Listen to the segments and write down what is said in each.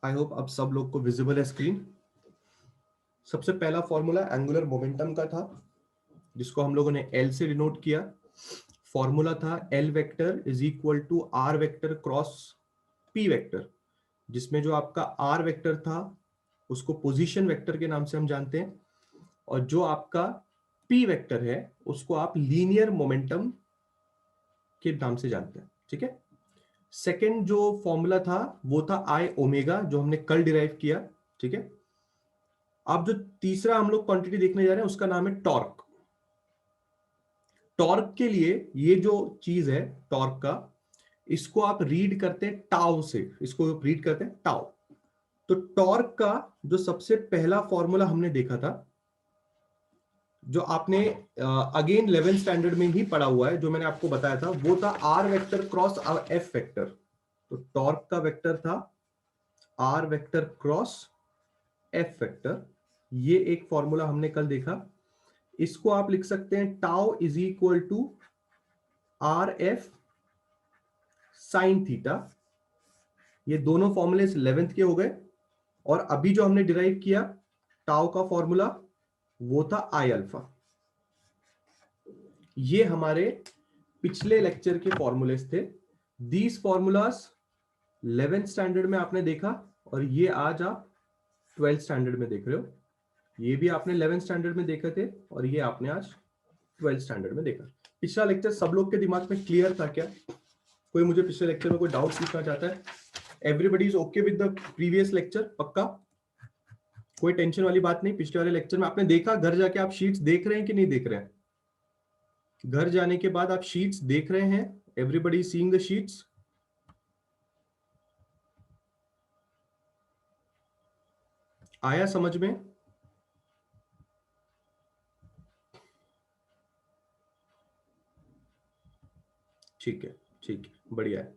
I hope अब सब लोग को विजिबल है स्क्रीन। सबसे पहला फॉर्मूला एंगुलर मोमेंटम का था, जिसको हम लोगों ने एल से डिनोट किया। फॉर्मूला था L vector is equal to R vector cross P vector, जिसमें जो आपका आर वेक्टर था उसको पोजीशन वेक्टर के नाम से हम जानते हैं, और जो आपका पी वेक्टर है उसको आप लीनियर मोमेंटम के नाम से जानते हैं। ठीक है। सेकेंड जो फॉर्मूला था वो था आई ओमेगा, जो हमने कल डिराइव किया। ठीक है। अब जो तीसरा हम लोग क्वांटिटी देखने जा रहे हैं उसका नाम है टॉर्क। टॉर्क के लिए ये जो चीज है टॉर्क का, इसको आप रीड करते हैं टाउ से, इसको रीड करते हैं टाउ। तो टॉर्क का जो सबसे पहला फॉर्मूला हमने देखा था, जो आपने अगेन 11th स्टैंडर्ड में ही पढ़ा हुआ है, जो मैंने आपको बताया था, वो था R vector cross F vector. तो टॉर्क का वेक्टर था R vector cross F vector. ये एक फॉर्मूला हमने कल देखा। इसको आप लिख सकते हैं tau is equal to R F sine theta. ये दोनों फॉर्मूले 11th के हो गए। और अभी जो हमने डिराइव किया टाउ का फॉर्मूला, वो था आई अल्फा। ये हमारे पिछले लेक्चर के फॉर्मूलेस थे। दीज फॉर्मूलास 11th स्टैंडर्ड में आपने देखा, और ये आज आप 12th स्टैंडर्ड में देख रहे हो। ये भी आपने 11th स्टैंडर्ड में देखे थे, और ये आपने आज 12th स्टैंडर्ड में देखा। पिछला लेक्चर सब लोग के दिमाग में क्लियर था क्या? कोई मुझे पिछले लेक्चर में कोई डाउट पूछना चाहता है? Everybody is okay with the previous lecture? पक्का? कोई टेंशन वाली बात नहीं। पिछले वाले लेक्चर में आपने देखा, घर जाके आप शीट्स देख रहे हैं कि नहीं देख रहे हैं? घर जाने के बाद आप शीट्स देख रहे हैं? Everybody seeing the sheets? आया समझ में? ठीक है, ठीक है, बढ़िया है।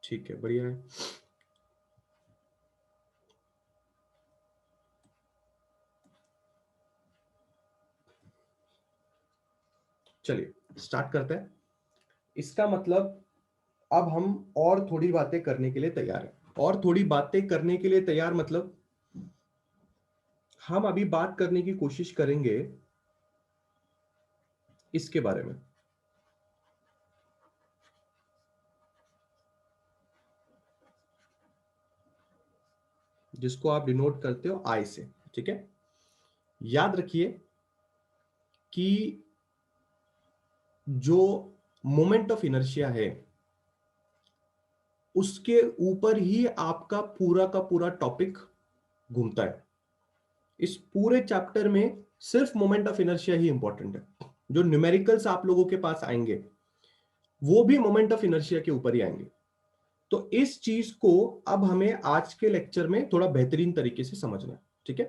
ठीक है, बढ़िया है। चलिए स्टार्ट करते हैं। इसका मतलब अब हम और थोड़ी बातें करने के लिए तैयार हैं। और थोड़ी बातें करने के लिए तैयार मतलब हम अभी बात करने की कोशिश करेंगे इसके बारे में, जिसको आप डिनोट करते हो आई से। ठीक है। याद रखिए कि जो मोमेंट ऑफ इनर्शिया है उसके ऊपर ही आपका पूरा का पूरा टॉपिक घूमता है। इस पूरे चैप्टर में सिर्फ moment of inertia he important है। जो न्यूमेरिकल्स आप लोगों के पास आएंगे वो भी मोमेंट ऑफ इनर्शिया के ऊपर ही आएंगे। तो इस चीज को अब हमें आज के लेक्चर में थोड़ा बेहतरीन तरीके से समझना है। ठीक है।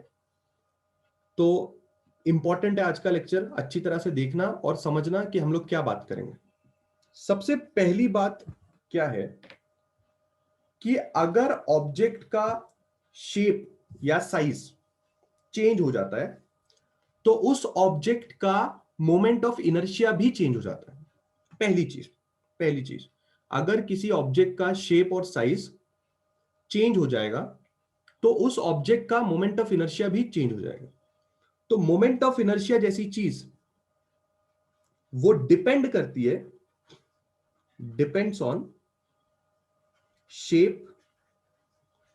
तो इंपॉर्टेंट है आज का लेक्चर, अच्छी तरह से देखना और समझना कि हम लोग क्या बात करेंगे। सबसे पहली बात क्या है कि अगर ऑब्जेक्ट का शेप या साइज चेंज हो जाता है तो उस ऑब्जेक्ट का मोमेंट ऑफ इनर्शिया भी चेंज हो जाता है। पहली चीज, अगर किसी ऑब्जेक्ट का शेप और साइज चेंज हो जाएगा तो उस ऑब्जेक्ट का मोमेंट ऑफ इनर्शिया भी चेंज हो जाएगा। तो मोमेंट ऑफ इनर्शिया जैसी चीज वो depends on shape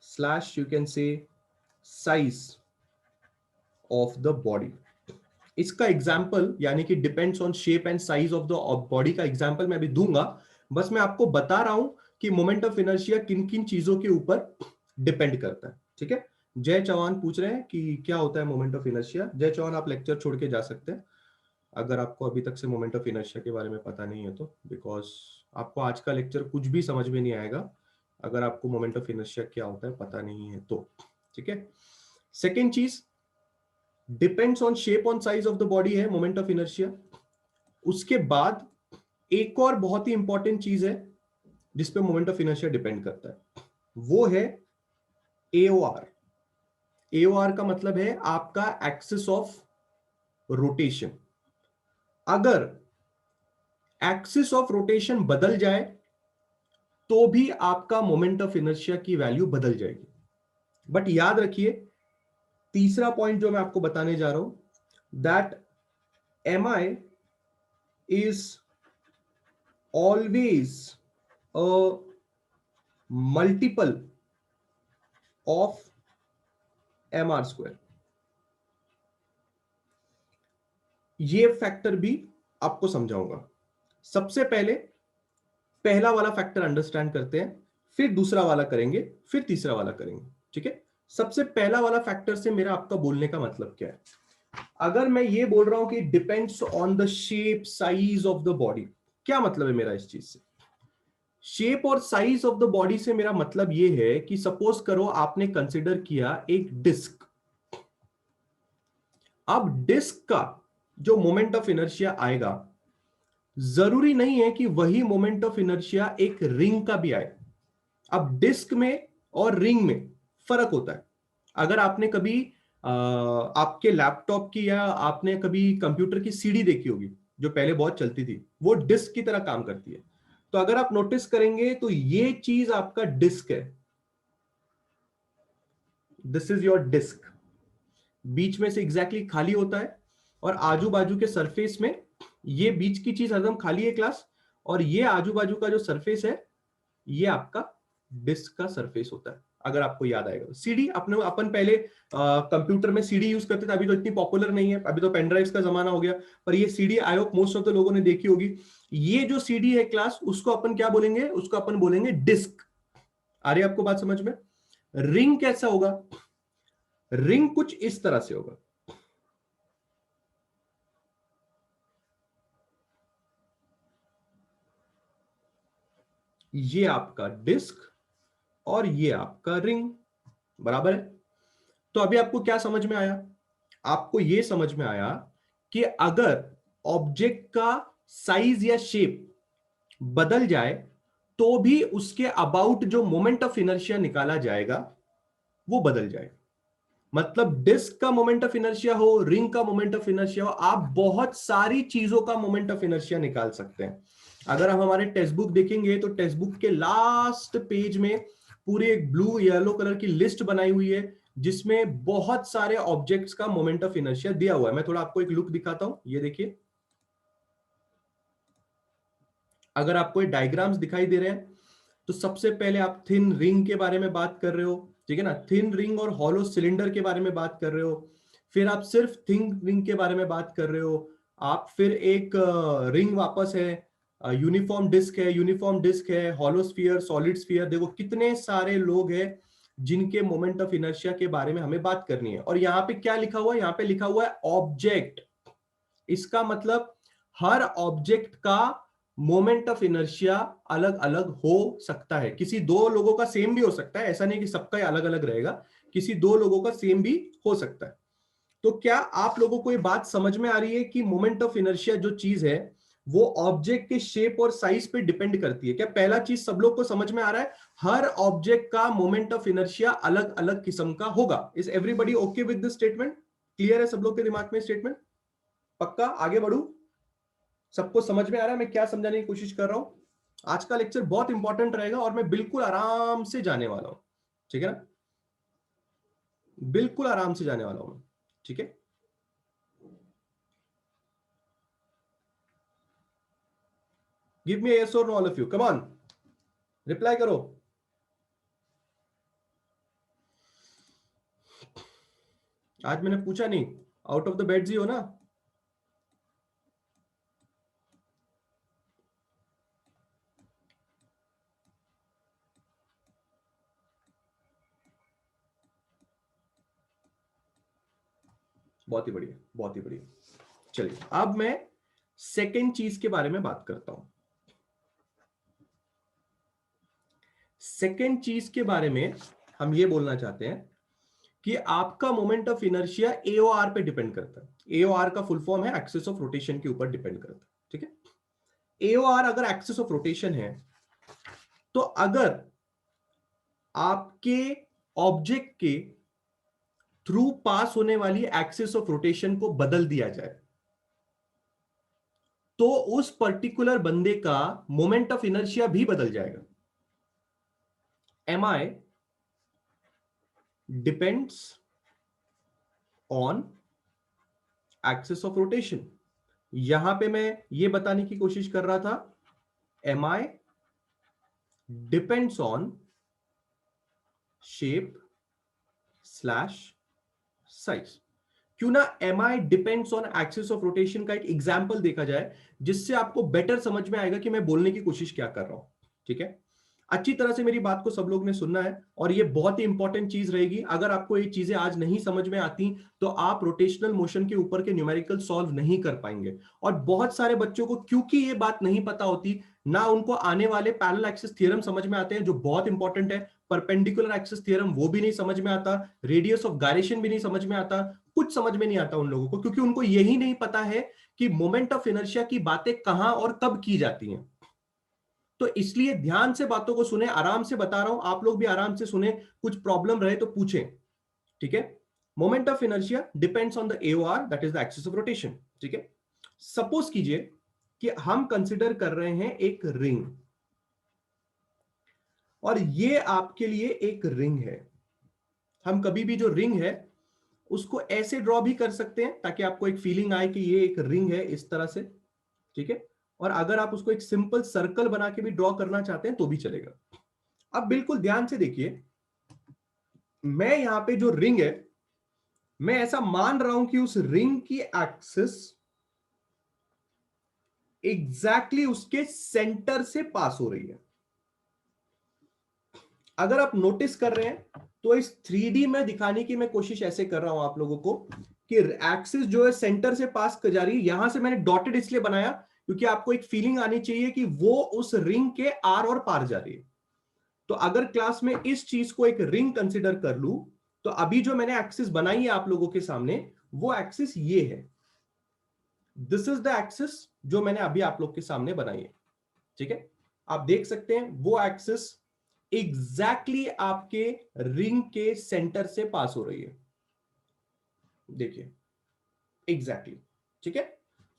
slash U can say size of the body. इसका एग्जाम्पल यानी कि depends on shape and size of the body का एग्जाम्पल मैं अभी दूंगा। बस मैं आपको बता रहा हूं कि मोमेंट ऑफ इनर्शिया किन किन चीजों के ऊपर डिपेंड करता है। ठीक है। जय चौहान पूछ रहे हैं कि क्या होता है मोमेंट ऑफ इनर्शिया। जय चौहान आप लेक्चर छोड़ के जा सकते हैं अगर आपको अभी तक से मोमेंट ऑफ इनर्शिया के बारे में पता नहीं है तो, बिकॉज आपको आज का लेक्चर कुछ भी समझ में नहीं आएगा अगर आपको मोमेंट ऑफ इनर्शिया क्या होता है पता नहीं है तो। ठीक है। सेकेंड चीज, depends on shape on size of the body है मोमेंट ऑफ इनर्शिया। उसके बाद एक और बहुत ही इंपॉर्टेंट चीज है जिसपे मोमेंट ऑफ इनर्शिया डिपेंड करता है, वो है एओआर। एओआर का मतलब है आपका एक्सिस ऑफ रोटेशन। अगर एक्सिस ऑफ रोटेशन बदल जाए तो भी आपका मोमेंट ऑफ इनर्शिया की वैल्यू बदल जाएगी। बट याद रखिए, तीसरा पॉइंट जो मैं आपको बताने जा रहा हूं, that mi is always a multiple of mr²। ये फैक्टर भी आपको समझाऊंगा। सबसे पहले पहला वाला फैक्टर अंडरस्टैंड करते हैं, फिर दूसरा वाला करेंगे, फिर तीसरा वाला करेंगे। ठीक है, सबसे पहला वाला फैक्टर से मेरा आपका बोलने का मतलब क्या है? अगर मैं ये बोल रहा हूं कि depends on the shape size of the body, क्या मतलब है मेरा इस चीज से? शेप और साइज ऑफ द बॉडी से मेरा मतलब ये है कि सपोज करो आपने कंसिडर किया एक डिस्क। अब डिस्क का जो मोमेंट ऑफ इनर्शिया आएगा, जरूरी नहीं है कि वही मोमेंट ऑफ इनर्शिया एक रिंग का भी आए। अब डिस्क में और रिंग में फर्क होता है। अगर आपने कभी आपके लैपटॉप की या आपने कभी कंप्यूटर की सीडी देखी होगी, जो पहले बहुत चलती थी, वो डिस्क की तरह काम करती है। तो अगर आप नोटिस करेंगे तो ये चीज आपका डिस्क है। This is your disk. बीच में से एग्जैक्टली खाली होता है और आजू बाजू के सरफेस में ये बीच की चीज एकदम खाली है क्लास, और ये आजू बाजू का जो सरफेस है ये आपका डिस्क का सरफेस होता है। अगर आपको याद आएगा, सीडी अपने अपन पहले कंप्यूटर में सीडी यूज करते थे, अभी तो इतनी पॉपुलर नहीं है, अभी तो पेन ड्राइव्स का जमाना हो गया, पर ये CD I hope most of the लोगों ने देखी होगी। ये जो सीडी है क्लास, उसको अपन क्या बोलेंगे? उसको अपन बोलेंगे डिस्क। आ रही है आपको बात समझ में? रिंग कैसा होगा? रिंग कुछ इस तरह से होगा। ये आपका डिस्क और ये आपका रिंग, बराबर है। तो अभी आपको क्या समझ में आया? आपको यह समझ में आया कि अगर ऑब्जेक्ट का साइज या शेप बदल जाए तो भी उसके अबाउट जो मोमेंट ऑफ इनर्शिया निकाला जाएगा वो बदल जाएगा। मतलब डिस्क का मोमेंट ऑफ इनर्शिया हो, रिंग का मोमेंट ऑफ इनर्शिया हो, आप बहुत सारी चीजों का मोमेंट ऑफ इनर्शिया निकाल सकते हैं। अगर आप हमारे टेक्स्ट बुक देखेंगे तो टेक्स्ट बुक के लास्ट पेज में पूरे एक ब्लू येलो कलर की लिस्ट बनाई हुई है, जिसमें बहुत सारे ऑब्जेक्ट्स का मोमेंट ऑफ इनर्शिया दिया हुआ है। मैं थोड़ा आपको एक लुक दिखाता हूं, ये देखिए। अगर आपको ये डायग्राम्स दिखाई दे रहे हैं तो सबसे पहले आप थिन रिंग के बारे में बात कर रहे हो, ठीक है ना? थिन रिंग और हॉलो सिलेंडर के बारे में बात कर रहे हो। फिर आप सिर्फ थिन रिंग के बारे में बात कर रहे हो। आप फिर एक रिंग वापस है, यूनिफॉर्म डिस्क है, यूनिफॉर्म डिस्क है, हॉलो स्फीयर, सॉलिड स्फीयर। देखो कितने सारे लोग हैं जिनके मोमेंट ऑफ इनर्शिया के बारे में हमें बात करनी है। और यहाँ पे क्या लिखा हुआ है? यहाँ पे लिखा हुआ है ऑब्जेक्ट। इसका मतलब हर ऑब्जेक्ट का मोमेंट ऑफ इनर्शिया अलग अलग हो सकता है। किसी दो लोगों का सेम भी हो सकता है, ऐसा नहीं कि सबका अलग अलग रहेगा। किसी दो लोगों का सेम भी हो सकता है। तो क्या आप लोगों को ये बात समझ में आ रही है कि मोमेंट ऑफ इनर्शिया जो चीज है वो ऑब्जेक्ट के शेप और साइज पे डिपेंड करती है? क्या पहला चीज सब लोग को समझ में आ रहा है? हर ऑब्जेक्ट का मोमेंट ऑफ इनर्शिया अलग अलग किस्म का होगा। Is everybody okay with this statement? Clear है सब लोग के दिमाग में स्टेटमेंट? पक्का? आगे बढ़ू? सबको समझ में आ रहा है मैं क्या समझाने की कोशिश कर रहा हूं? आज का लेक्चर बहुत इंपॉर्टेंट रहेगा और मैं बिल्कुल आराम से जाने वाला हूं, ठीक है ना? बिल्कुल आराम से जाने वाला हूं, ठीक है? गिव मी यस और know all of you, come on, reply करो। आज मैंने पूछा नहीं, आउट ऑफ द बेड्स ही हो ना? बहुत ही बढ़िया, बहुत ही बढ़िया। चलिए अब मैं सेकेंड चीज के बारे में बात करता हूं। सेकेंड चीज के बारे में हम ये बोलना चाहते हैं कि आपका मोमेंट ऑफ इनर्शिया एओआर पे डिपेंड करता है। एओआर का फुल फॉर्म है एक्सिस ऑफ रोटेशन के ऊपर डिपेंड करता है, ठीक है? एओआर अगर एक्सिस ऑफ रोटेशन है तो अगर आपके ऑब्जेक्ट के थ्रू पास होने वाली एक्सिस ऑफ रोटेशन को बदल दिया जाए तो उस पर्टिकुलर बंदे का मोमेंट ऑफ इनर्शिया भी बदल जाएगा। mi depends on axis of rotation. यहां पे मैं ये बताने की कोशिश कर रहा था mi depends on shape slash size. क्यों ना mi depends on axis of rotation का एक एग्जांपल देखा जाए, जिससे आपको बेटर समझ में आएगा कि मैं बोलने की कोशिश क्या कर रहा हूं। ठीक है, अच्छी तरह से मेरी बात को सब लोग ने सुनना है, और ये बहुत ही इंपॉर्टेंट चीज रहेगी। अगर आपको ये चीजें आज नहीं समझ में आती तो आप रोटेशनल मोशन के ऊपर के न्यूमेरिकल सॉल्व नहीं कर पाएंगे। और बहुत सारे बच्चों को क्योंकि ये बात नहीं पता होती, ना उनको आने वाले पैरेलल एक्सिस थ्योरम समझ में आते हैं जो बहुत इंपॉर्टेंट है, परपेंडिकुलर एक्सिस थ्योरम वो भी नहीं समझ में आता, रेडियस ऑफ गायरेशन भी नहीं समझ में आता, कुछ समझ में नहीं आता उन लोगों को, क्योंकि उनको यही नहीं पता है कि मोमेंट ऑफ इनर्शिया की बातें कहां और कब की जाती हैं। तो इसलिए ध्यान से बातों को सुने, आराम से बता रहा हूं, आप लोग भी आराम से सुने, कुछ प्रॉब्लम रहे तो पूछें। ठीक है, moment of inertia depends on the AOR, that is the axis of rotation. ठीक है, सपोज कीजिए कि हम कंसिडर कर रहे हैं एक रिंग, और ये आपके लिए एक रिंग है। हम कभी भी जो रिंग है उसको ऐसे ड्रॉ भी कर सकते हैं ताकि आपको एक फीलिंग आए कि ये एक रिंग है, इस तरह से। ठीक है, और अगर आप उसको एक सिंपल सर्कल बना के भी ड्रॉ करना चाहते हैं तो भी चलेगा। अब बिल्कुल ध्यान से देखिए, मैं यहां पे जो रिंग है, मैं ऐसा मान रहा हूं कि उस रिंग की एक्सिस एग्जैक्टली उसके सेंटर से पास हो रही है। अगर आप नोटिस कर रहे हैं तो इस 3D में दिखाने की मैं कोशिश ऐसे कर रहा हूं आप लोगों को कि एक्सिस जो है सेंटर से पास कर जा रही है। यहां से मैंने डॉटेड इसलिए बनाया क्योंकि आपको एक फीलिंग आनी चाहिए कि वो उस रिंग के आर और पार जा रही है। तो अगर क्लास में इस चीज को एक रिंग कंसिडर कर लूं, तो अभी जो मैंने एक्सिस बनाई है आप लोगों के सामने, वो एक्सिस ये है। दिस इज द एक्सिस जो मैंने अभी आप लोग के सामने बनाई है। ठीक है, आप देख सकते हैं वो एक्सिस एग्जैक्टली आपके रिंग के सेंटर से पास हो रही है। देखिए एग्जैक्टली। ठीक है,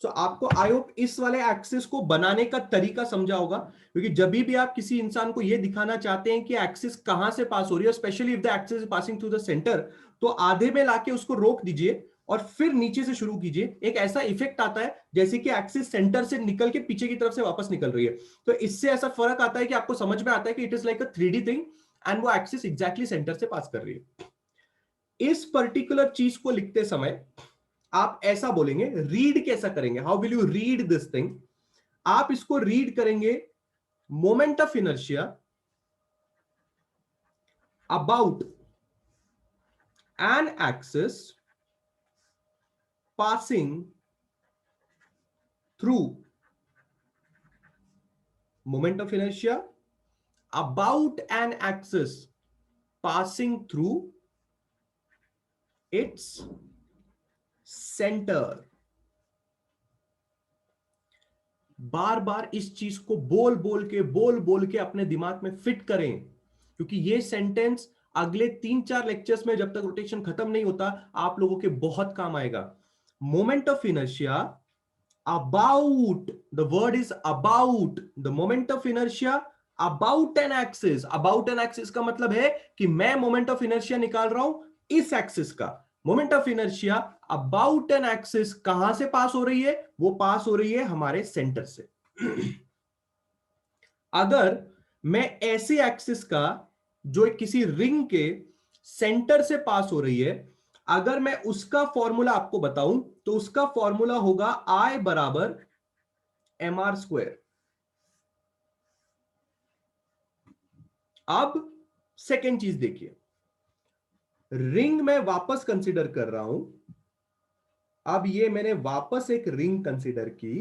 सो आपको आई होप इस वाले एक्सिस को बनाने का तरीका समझा होगा, क्योंकि जब भी आप किसी इंसान को यह दिखाना चाहते हैं कि एक्सिस कहां से पास हो रही है, specially if the axis is passing through the centre, तो आधे में लाके उसको रोक दीजिए और फिर नीचे से शुरू कीजिए। एक ऐसा इफेक्ट आता है जैसे कि एक्सिस सेंटर से निकल के पीछे की तरफ से वापस निकल रही है। तो इससे ऐसा फर्क आता है कि आपको समझ में आता है कि it is like a 3D thing, and वो एक्सिस एग्जैक्टली सेंटर से पास कर रही है। इस पर्टिकुलर चीज को लिखते समय आप ऐसा बोलेंगे, रीड कैसा करेंगे, how will you read this thing? आप इसको रीड करेंगे moment of inertia about an axis passing through moment of inertia about an axis passing through its center। बार बार इस चीज को बोल बोल के अपने दिमाग में फिट करें, क्योंकि ये सेंटेंस अगले 3-4 लेक्चर्स में जब तक रोटेशन खत्म नहीं होता आप लोगों के बहुत काम आएगा। Moment of inertia about, the word is about, the moment of inertia about an axis. About an axis का मतलब है कि मैं मोमेंट ऑफ इनर्शिया निकाल रहा हूं इस एक्सिस का। Moment of inertia about an axis कहां से पास हो रही है? वो पास हो रही है हमारे सेंटर से। अगर मैं ऐसे एक्सिस का जो किसी रिंग के सेंटर से पास हो रही है, अगर मैं उसका फॉर्मूला आपको बताऊं तो उसका फॉर्मूला होगा I बराबर mr²। अब सेकेंड चीज देखिए, रिंग में वापस कंसीडर कर रहा हूं। अब ये मैंने वापस एक रिंग कंसीडर की,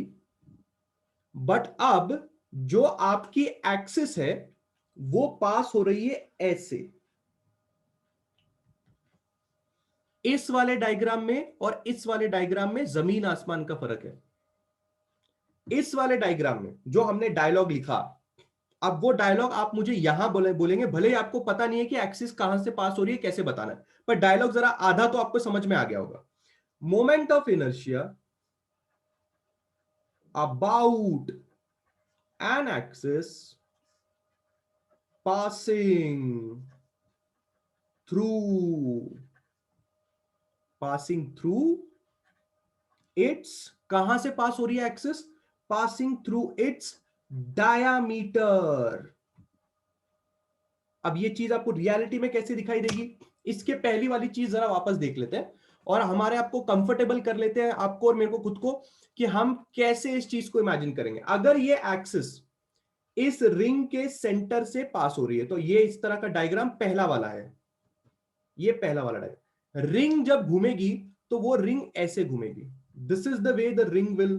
बट अब जो आपकी एक्सिस है वो पास हो रही है ऐसे। इस वाले डायग्राम में और इस वाले डायग्राम में जमीन आसमान का फर्क है। इस वाले डायग्राम में जो हमने डायलॉग लिखा, अब वो डायलॉग आप मुझे यहां बोलेंगे, भले ही आपको पता नहीं है कि एक्सिस कहां से पास हो रही है, कैसे बताना है, पर डायलॉग जरा आधा तो आपको समझ में आ गया होगा। Moment of inertia about an axis passing through its, कहां से पास हो रही है axis? Passing through it's diameter. अब ये चीज आपको रियलिटी में कैसे दिखाई देगी, इसके पहली वाली चीज जरा वापस देख लेते हैं और हमारे आपको कंफर्टेबल कर लेते हैं, आपको और मेरे को खुद को, कि हम कैसे इस चीज को इमेजिन करेंगे। अगर ये एक्सिस इस रिंग के सेंटर से पास हो रही है, तो ये इस तरह का डायग्राम पहला वाला है, ये पहला वाला डायग्राम। रिंग जब घूमेगी तो वो रिंग ऐसे घूमेगी, this is the way the ring will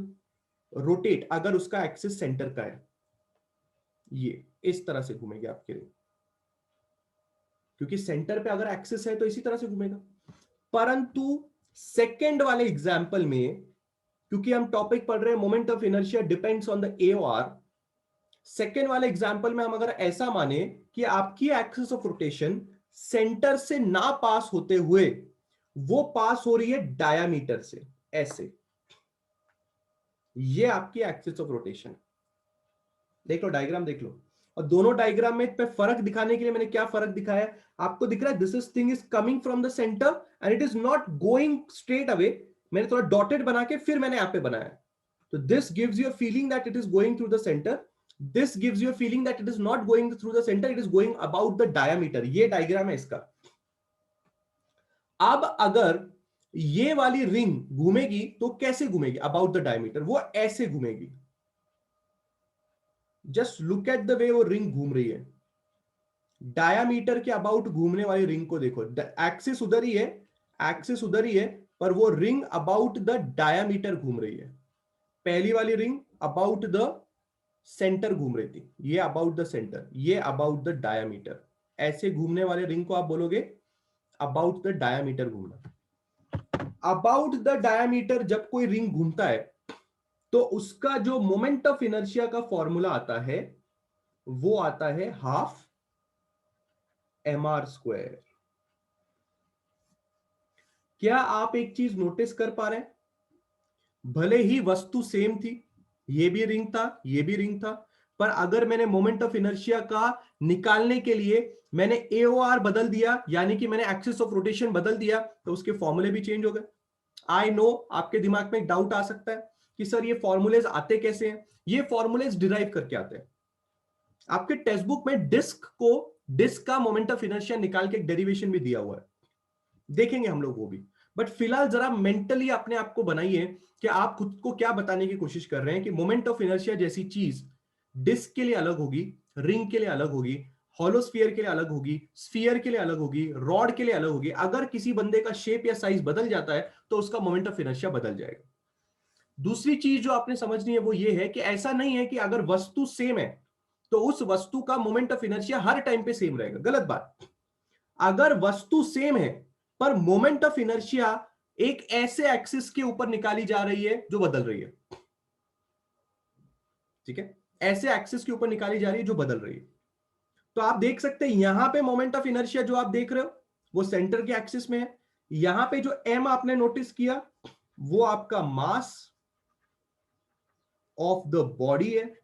rotate अगर उसका एक्सिस सेंटर का है, ये इस तरह से घूमेगी आपके रिंग, क्योंकि सेंटर पे अगर एक्सिस है तो इसी तरह से घूमेगा। परंतु सेकंड वाले एग्जाम्पल में, क्योंकि हम टॉपिक पढ़ रहे हैं moment of inertia depends on the AOR, second वाले एग्जाम्पल में हम अगर ऐसा माने कि आपकी एक्सिस ऑफ रोटेशन सेंटर से ना पास होते हुए वो पास हो रही है डायामीटर से, ऐसे, ये आपकी एक्सिस ऑफ रोटेशन। देख लो डायग्राम देख लो, और दोनों डायग्राम में पे फर्क दिखाने के लिए मैंने क्या फर्क दिखाया है आपको दिख रहा है, this is thing is coming from the centre and it is not going straight away. मैंने थोड़ा डॉटेड बना के फिर मैंने यहां पे बनाया, तो this gives you a feeling that it is going through the centre, this gives you a feeling that it is not going through the center, it is going about the diameter। ये diagram है इसका। अब अगर ये वाली ring घूमेगी तो कैसे घूमेगी? अबाउट द डायमीटर, वो ऐसे घूमेगी। Just look at the way वो रिंग घूम रही है, डायामीटर के अबाउट घूमने वाली रिंग को देखो, एक्सिस उधर ही है, एक्सिस उधर ही है, पर वो रिंग अबाउट द डायामीटर घूम रही है। पहली वाली रिंग अबाउट द सेंटर घूम रही थी, ये अबाउट द सेंटर, ये अबाउट द डायामीटर। ऐसे घूमने वाले रिंग को आप बोलोगे अबाउट द डायामीटर घूमना। अबाउट द डायामीटर जब कोई रिंग घूमता है तो उसका जो मोमेंट ऑफ इनर्शिया का फॉर्मूला आता है वो आता है हाफ mr²। क्या आप एक चीज नोटिस कर पा रहे हैं? भले ही वस्तु सेम थी, ये भी रिंग था, ये भी रिंग था, पर अगर मैंने मोमेंट ऑफ इनर्शिया का निकालने के लिए मैंने एओआर बदल दिया, यानी कि मैंने एक्सिस ऑफ रोटेशन बदल दिया, तो उसके फॉर्मूले भी चेंज हो गए। आई नो आपके दिमाग में एक डाउट आ सकता है कि सर ये फॉर्मूलेज आते कैसे हैं? ये फॉर्मूलेज डिराइव करके आते हैं। आपके टेक्स्ट बुक में डिस्क का मोमेंट ऑफ इनर्शिया निकाल के एक डेरिवेशन भी दिया हुआ है, देखेंगे हम लोग वो भी। बट फिलहाल जरा मेंटली अपने आप को बनाइए कि आप खुद को क्या बताने की कोशिश कर रहे हैं कि मोमेंट ऑफ इनर्शिया जैसी चीज डिस्क के लिए अलग होगी, रिंग के लिए अलग होगी, हॉलोस्फीयर के लिए अलग होगी, स्फीयर के लिए अलग होगी, रॉड के लिए अलग होगी। अगर किसी बंदे का शेप या साइज बदल जाता है तो उसका मोमेंट ऑफ इनर्शिया बदल जाएगा। दूसरी चीज जो आपने समझनी है वो ये है कि ऐसा नहीं है कि अगर वस्तु सेम है तो उस वस्तु का moment of inertia her time पे सेम रहेगा, गलत बात। अगर वस्तु सेम है पर मोमेंट ऑफ इनर्शिया एक ऐसे एक्सिस के ऊपर निकाली जा रही है जो बदल रही है, ठीक है, ऐसे एक्सिस के ऊपर निकाली जा रही है जो बदल रही है। तो आप देख सकते हैं यहां पे मोमेंट ऑफ इनर्शिया जो आप देख रहे हो वो सेंटर के एक्सिस में है। यहां पे जो m आपने नोटिस किया वो आपका मास ऑफ द बॉडी है,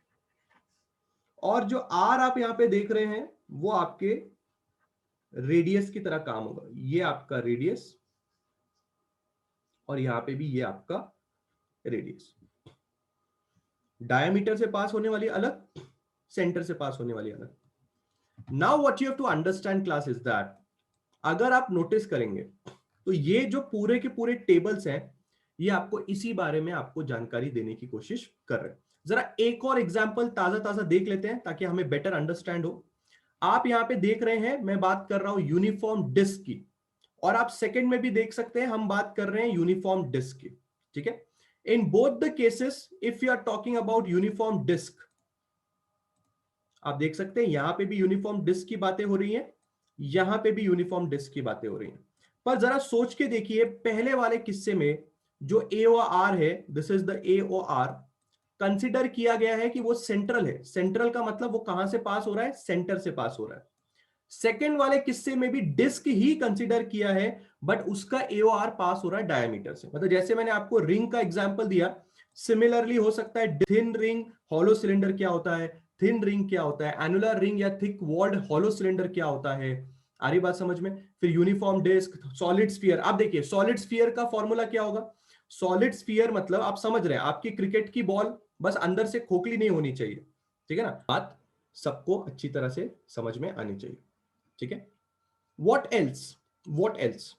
और जो r आप यहां पे देख रहे हैं वो आपके रेडियस की तरह काम होगा। ये आपका रेडियस और यहां पे भी ये आपका रेडियस। डायमीटर से पास होने वाली अलग, सेंटर से पास होने वाली अलग। Now what you have to understand class is that, अगर आप नोटिस करेंगे तो ये जो पूरे के पूरे टेबल्स हैं ये आपको इसी बारे में आपको जानकारी देने की कोशिश कर रहे हैं। जरा एक और एग्जांपल ताजा ताजा देख लेते हैं ताकि हमें बेटर अंडरस्टैंड हो। आप यहां पे देख रहे हैं मैं बात कर रहा हूं यूनिफॉर्म डिस्क की, और आप सेकंड में भी देख सकते हैं हम बात कर रहे हैं यूनिफॉर्म डिस्क की, ठीक है। In both the cases if you are talking about uniform disc, आप देख सकते हैं यहां पे भी यूनिफॉर्म डिस्क की बातें हो रही हैं, यहां पे भी यूनिफॉर्म डिस्क की बातें हो रही हैं। पर जरा सोच के देखिए, पहले वाले किस्से में जो AOR है, this is the AOR, consider किया गया है कि वो सेंट्रल है। सेंट्रल का मतलब वो कहां से पास हो रहा है? सेंटर से पास हो रहा है। सेकेंड वाले किस्से में भी डिस्क ही कंसिडर किया है, बट उसका AOR पास हो रहा है डायमीटर से। मतलब जैसे मैंने आपको रिंग का एग्जांपल दिया, सिमिलरली हो सकता है थिन रिंग, हॉलो सिलेंडर क्या होता है, थिन रिंग क्या होता है, एनुलर रिंग या थिक वॉल्ड हॉलो सिलेंडर क्या होता है, आ रही बात समझ में। फिर यूनिफॉर्म डिस्क, सॉलिड स्फीयर। आप देखिए सॉलिड स्फीयर का फॉर्मूला क्या होगा, सॉलिड स्फीयर मतलब आप समझ रहे हैं आपकी क्रिकेट की बॉल बस अंदर से खोखली नहीं होनी चाहिए, ठीक है ना, बात सबको अच्छी तरह से समझ में आनी चाहिए, ठीक है। व्हाट एल्स, व्हाट एल्स,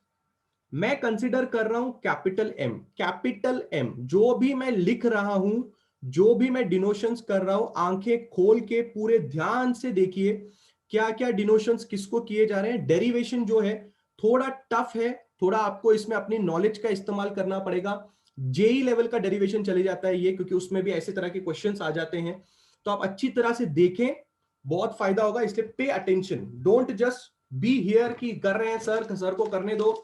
मैं कंसीडर कर रहा हूं कैपिटल एम, कैपिटल एम जो भी मैं लिख रहा हूं, जो भी मैं डिनोशंस कर रहा हूं, आंखें खोल के पूरे ध्यान से देखिए क्या क्या डिनोशंस किसको किए जा रहे हैं। डेरिवेशन जो है थोड़ा टफ है, थोड़ा आपको इसमें अपनी नॉलेज का इस्तेमाल करना पड़ेगा। जेई लेवल का डेरिवेशन चले जाता है ये, क्योंकि उसमें भी ऐसे तरह के क्वेश्चंस आ जाते हैं, तो आप अच्छी तरह से देखें, बहुत फायदा होगा। इसलिए pay attention, don't just be here कि कर रहे हैं सर, सर को करने दो,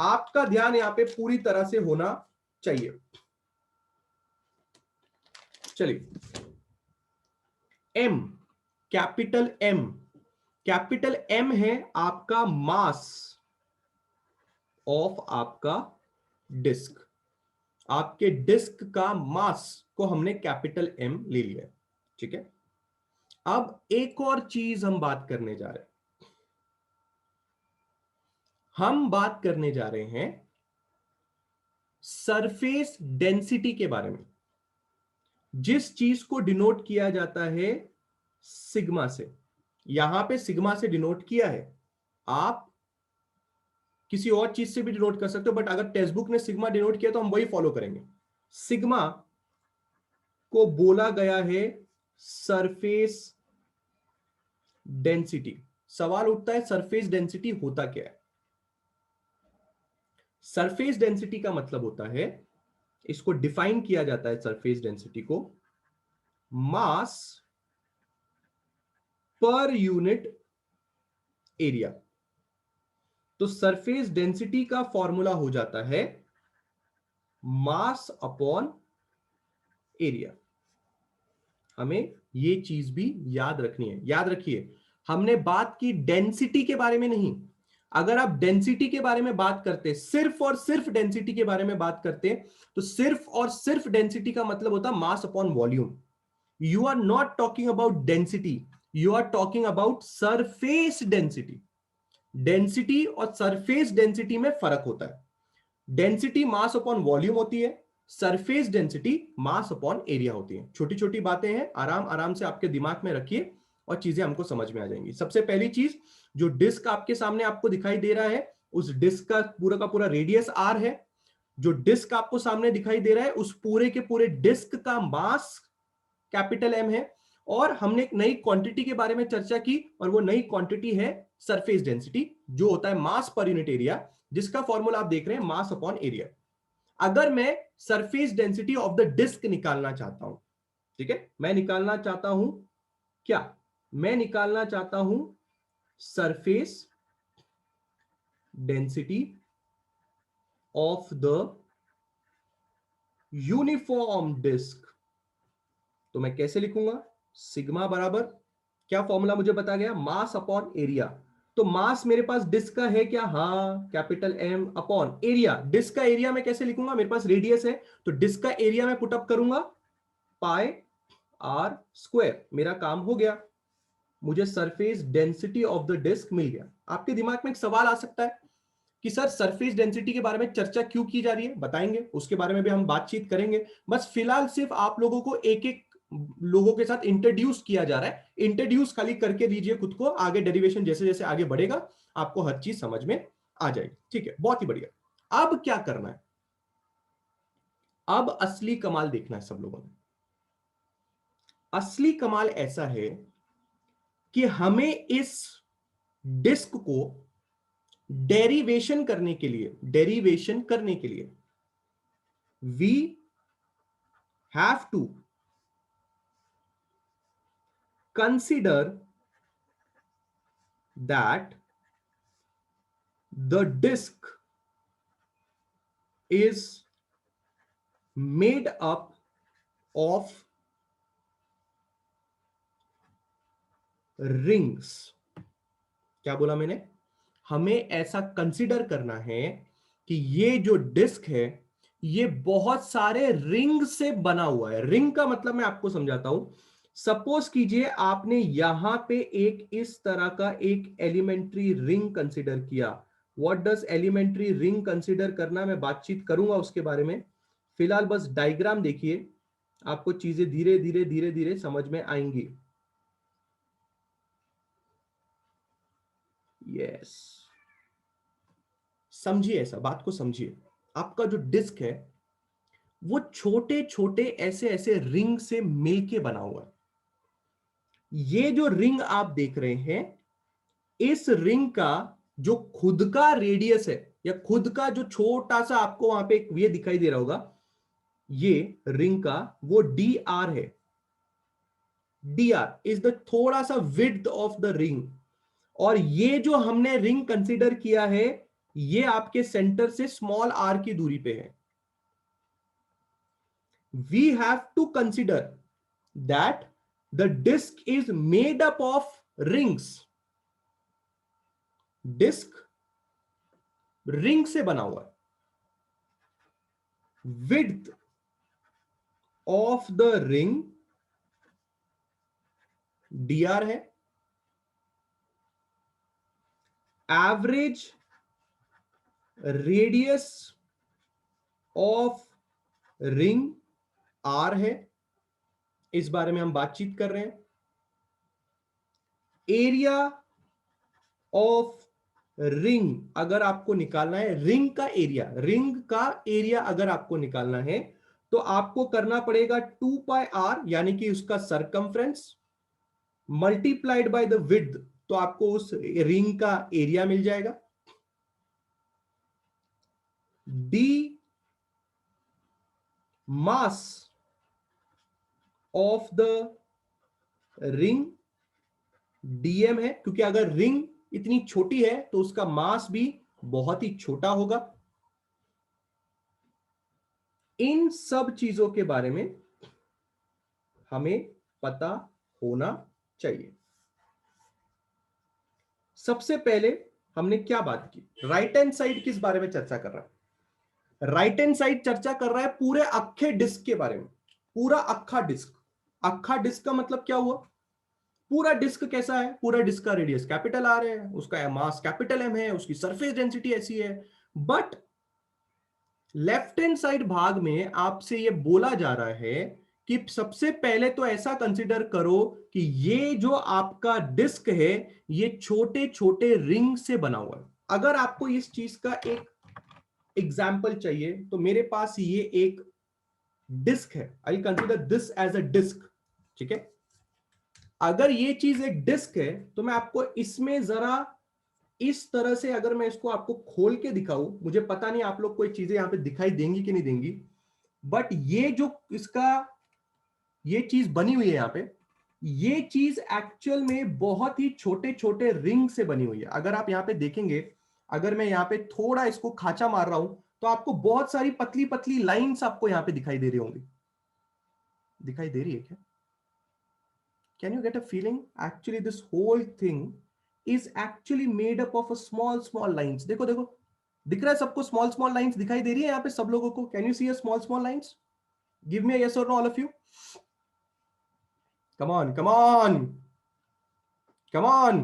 आपका ध्यान यहां पे पूरी तरह से होना चाहिए। चलिए, M, capital M, capital M है आपका मास ऑफ आपका डिस्क, आपके डिस्क का मास को हमने कैपिटल एम ले लिया, ठीक है। अब एक और चीज हम बात करने जा रहे हैं, हम बात करने जा रहे हैं सरफेस डेंसिटी के बारे में, जिस चीज को डिनोट किया जाता है सिग्मा से। यहां पे सिग्मा से डिनोट किया है, आप किसी और चीज से भी डिनोट कर सकते हो, बट अगर टेक्स्ट बुक ने सिग्मा डिनोट किया तो हम वही फॉलो करेंगे। सिग्मा को बोला गया है सरफेस डेंसिटी। सवाल उठता है सरफेस डेंसिटी होता क्या है। सरफेस डेंसिटी का मतलब होता है, इसको डिफाइन किया जाता है सरफेस डेंसिटी को, मास पर यूनिट एरिया। तो सरफेस डेंसिटी का फॉर्मूला हो जाता है मास अपॉन एरिया। हमें ये चीज भी याद रखनी है। याद रखिए, हमने बात की डेंसिटी के बारे में नहीं। अगर आप डेंसिटी के बारे में बात करते, सिर्फ और सिर्फ डेंसिटी के बारे में बात करते, तो सिर्फ और सिर्फ डेंसिटी का मतलब होता mass upon volume. You are not talking about density, you are talking about surface density. Density और सरफेस डेंसिटी में फर्क होता है। डेंसिटी मास अपॉन वॉल्यूम होती है, surface density mass upon area होती है। छोटी छोटी बातें हैं, आराम आराम से आपके दिमाग में रखिए और चीजें हमको समझ में आ जाएंगी। सबसे पहली चीज, जो डिस्क आपके सामने आपको दिखाई दे रहा है, उस डिस्क का पूरा रेडियस आर है। जो डिस्क आपको सामने दिखाई दे रहा है, उस पूरे के पूरे डिस्क का मास कैपिटल एम है। और हमने एक नई क्वांटिटी के बारे में चर्चा की, और वो नई क्वांटिटी है सरफेस डेंसिटी, जो होता है मास पर यूनिट एरिया, जिसका फॉर्मूला आप देख रहे हैं मास अपॉन एरिया। अगर मैं surface density of the disc निकालना चाहता हूं, ठीक है, मैं निकालना चाहता हूं क्या, मैं निकालना चाहता हूं surface density of the uniform disc, तो मैं कैसे लिखूंगा, सिग्मा बराबर क्या फॉर्मूला मुझे बता गया, मास अपॉन एरिया। तो मास मेरे पास डिस्क का है क्या, हाँ, capital M upon area. Disc का एरिया मैं कैसे लिखूंगा, मेरे पास रेडियस है, तो डिस्क का एरिया मैं पुटअप करूंगा पाई आर स्क्वायर। मेरा काम हो गया, मुझे surface density of the disk मिल गया। आपके दिमाग में एक सवाल आ सकता है कि सर सरफेस डेंसिटी के बारे में चर्चा क्यों की जा रही है, बताएंगे, उसके बारे में भी हम बातचीत करेंगे। बस फिलहाल सिर्फ आप लोगों को एक एक लोगों के साथ इंट्रोड्यूस किया जा रहा है। इंट्रोड्यूस खाली करके दीजिए खुद को, आगे डेरिवेशन जैसे जैसे आगे बढ़ेगा आपको हर चीज समझ में आ जाएगी, ठीक है, बहुत ही बढ़िया। अब क्या करना है, अब असली कमाल देखना है सब लोगों ने। असली कमाल ऐसा है कि हमें इस डिस्क को डेरिवेशन करने के लिए, डेरिवेशन करने के लिए we have to consider that the disc is made up of rings. क्या बोला मैंने, हमें ऐसा कंसीडर करना है कि ये जो डिस्क है ये बहुत सारे रिंग से बना हुआ है। रिंग का मतलब मैं आपको समझाता हूं, सपोज कीजिए आपने यहां पे एक इस तरह का एक एलिमेंट्री रिंग कंसीडर किया। What does elementary ring consider करना, मैं बातचीत करूंगा उसके बारे में। फिलहाल बस डायग्राम देखिए, आपको चीजें धीरे धीरे धीरे धीरे समझ में आएंगी। यस, समझिए, ऐसा बात को समझिए। आपका जो डिस्क है वो छोटे छोटे ऐसे ऐसे रिंग से मिलके बना हुआ है। ये जो रिंग आप देख रहे हैं, इस रिंग का जो खुद का रेडियस है या खुद का जो छोटा सा आपको वहां पे एक ये दिखाई दे रहा होगा, ये रिंग का वो डी आर है। डी आर इज द थोड़ा सा विड्थ ऑफ द रिंग। और ये जो हमने रिंग कंसीडर किया है, ये आपके सेंटर से स्मॉल आर की दूरी पे है। We have to consider that the disc is made up of rings. Disc ring से बना हुआ है। Width of the ring dr है। Average radius of ring r है। इस बारे में हम बातचीत कर रहे हैं। एरिया ऑफ रिंग अगर आपको निकालना है, रिंग का एरिया अगर आपको निकालना है, तो आपको करना पड़ेगा 2πr, यानी कि उसका circumference multiplied by the width, तो आपको उस रिंग का एरिया मिल जाएगा। D mass of the ring dm है, क्योंकि अगर रिंग इतनी छोटी है तो उसका मास भी बहुत ही छोटा होगा। इन सब चीजों के बारे में हमें पता होना चाहिए। सबसे पहले हमने क्या बात की, राइट हैंड साइड किस बारे में चर्चा कर रहा है? राइट हैंड साइड चर्चा कर रहा है पूरे अक्खे डिस्क के बारे में। पूरा अक्खा डिस्क। अक्खा डिस्क का मतलब क्या हुआ? पूरा डिस्क कैसा है? पूरा डिस्क का रेडियस कैपिटल आर है, उसका मास कैपिटल एम है, उसकी सरफेस डेंसिटी ऐसी है। बट लेफ्ट हैंड साइड भाग में आपसे यह बोला जा रहा है कि सबसे पहले तो ऐसा कंसीडर करो कि ये जो आपका डिस्क है ये छोटे छोटे रिंग से बना हुआ है। अगर आपको इस चीज का एक एग्जाम्पल चाहिए तो मेरे पास ये एक डिस्क है। I consider this as a disc. ठीक है, अगर ये चीज एक डिस्क है तो मैं आपको इसमें जरा इस तरह से, अगर मैं इसको आपको खोल के दिखाऊं, मुझे पता नहीं आप लोग कोई चीजें यहां पे दिखाई देंगी कि नहीं देंगी, बट ये जो इसका ये चीज बनी हुई है यहां पे, ये चीज एक्चुअल में बहुत ही छोटे छोटे रिंग से बनी हुई है। अगर आप यहां पे देखेंगे, अगर मैं यहां पे थोड़ा इसको खांचा मार रहा हूं तो आपको बहुत सारी पतली पतली लाइंस आपको यहां पे दिखाई दे रही होंगी। दिखाई दे रही है क्या? Can you get a feeling? Actually, this whole thing is actually made up of a small lines. देखो देखो, दिख रहा है सबको? small lines दिखाई दे रही है यहाँ पे सब लोगों को? Can you see a small lines? Give me a yes or no, all of you. Come on, come on, come on.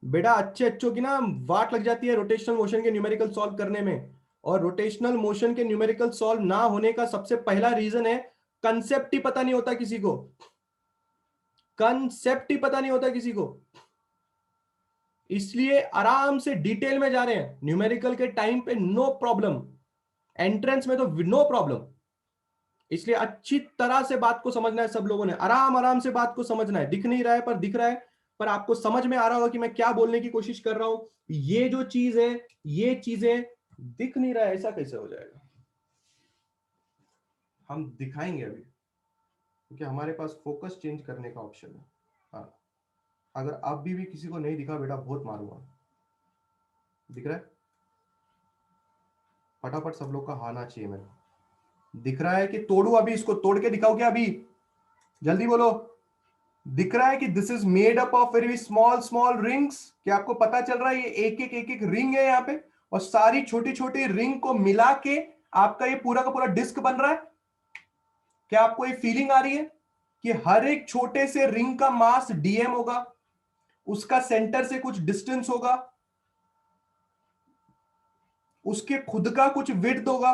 बेटा अच्छे अच्छों की ना वाट लग जाती है रोटेशनल मोशन के न्यूमेरिकल सॉल्व करने में। और रोटेशनल मोशन के न्यूमेरिकल सॉल्व ना होने का सबसे पहला रीजन है कंसेप्ट ही पता नहीं होता किसी को। कंसेप्ट ही पता नहीं होता किसी को, इसलिए आराम से डिटेल में जा रहे हैं। न्यूमेरिकल के टाइम पे नो प्रॉब्लम, एंट्रेंस में तो नो प्रॉब्लम। इसलिए अच्छी तरह से बात को समझना है सब लोगों ने, आराम आराम से बात को समझना है। दिख नहीं रहा है पर दिख रहा है, पर आपको समझ में आ रहा होगा कि मैं क्या बोलने की कोशिश कर रहा हूं। ये जो चीज है, ये चीजें दिख नहीं रहा है, ऐसा कैसे हो जाएगा? हम दिखाएंगे अभी, क्योंकि हमारे पास फोकस चेंज करने का ऑप्शन है। हाँ, अगर अभी भी किसी को नहीं दिखा बेटा बहुत मारूंगा। दिख रहा है? फटाफट सब लोग का आना चाहिए मेरे को। दिख रहा है कि तोड़ू? अभी इसको तोड़ के दिखाओ क्या? अभी जल्दी बोलो। दिख रहा है कि this is made up of very small rings? क्या आपको पता चल रहा है? ये एक रिंग है यहाँ पे, और सारी छोटी छोटी रिंग को मिला के आपका ये पूरा का पूरा डिस्क बन रहा है। क्या आपको ये फीलिंग आ रही है? कि हर एक छोटे से रिंग का मास dm होगा, उसका सेंटर से कुछ डिस्टेंस होगा, उसके खुद का कुछ विड्थ होगा।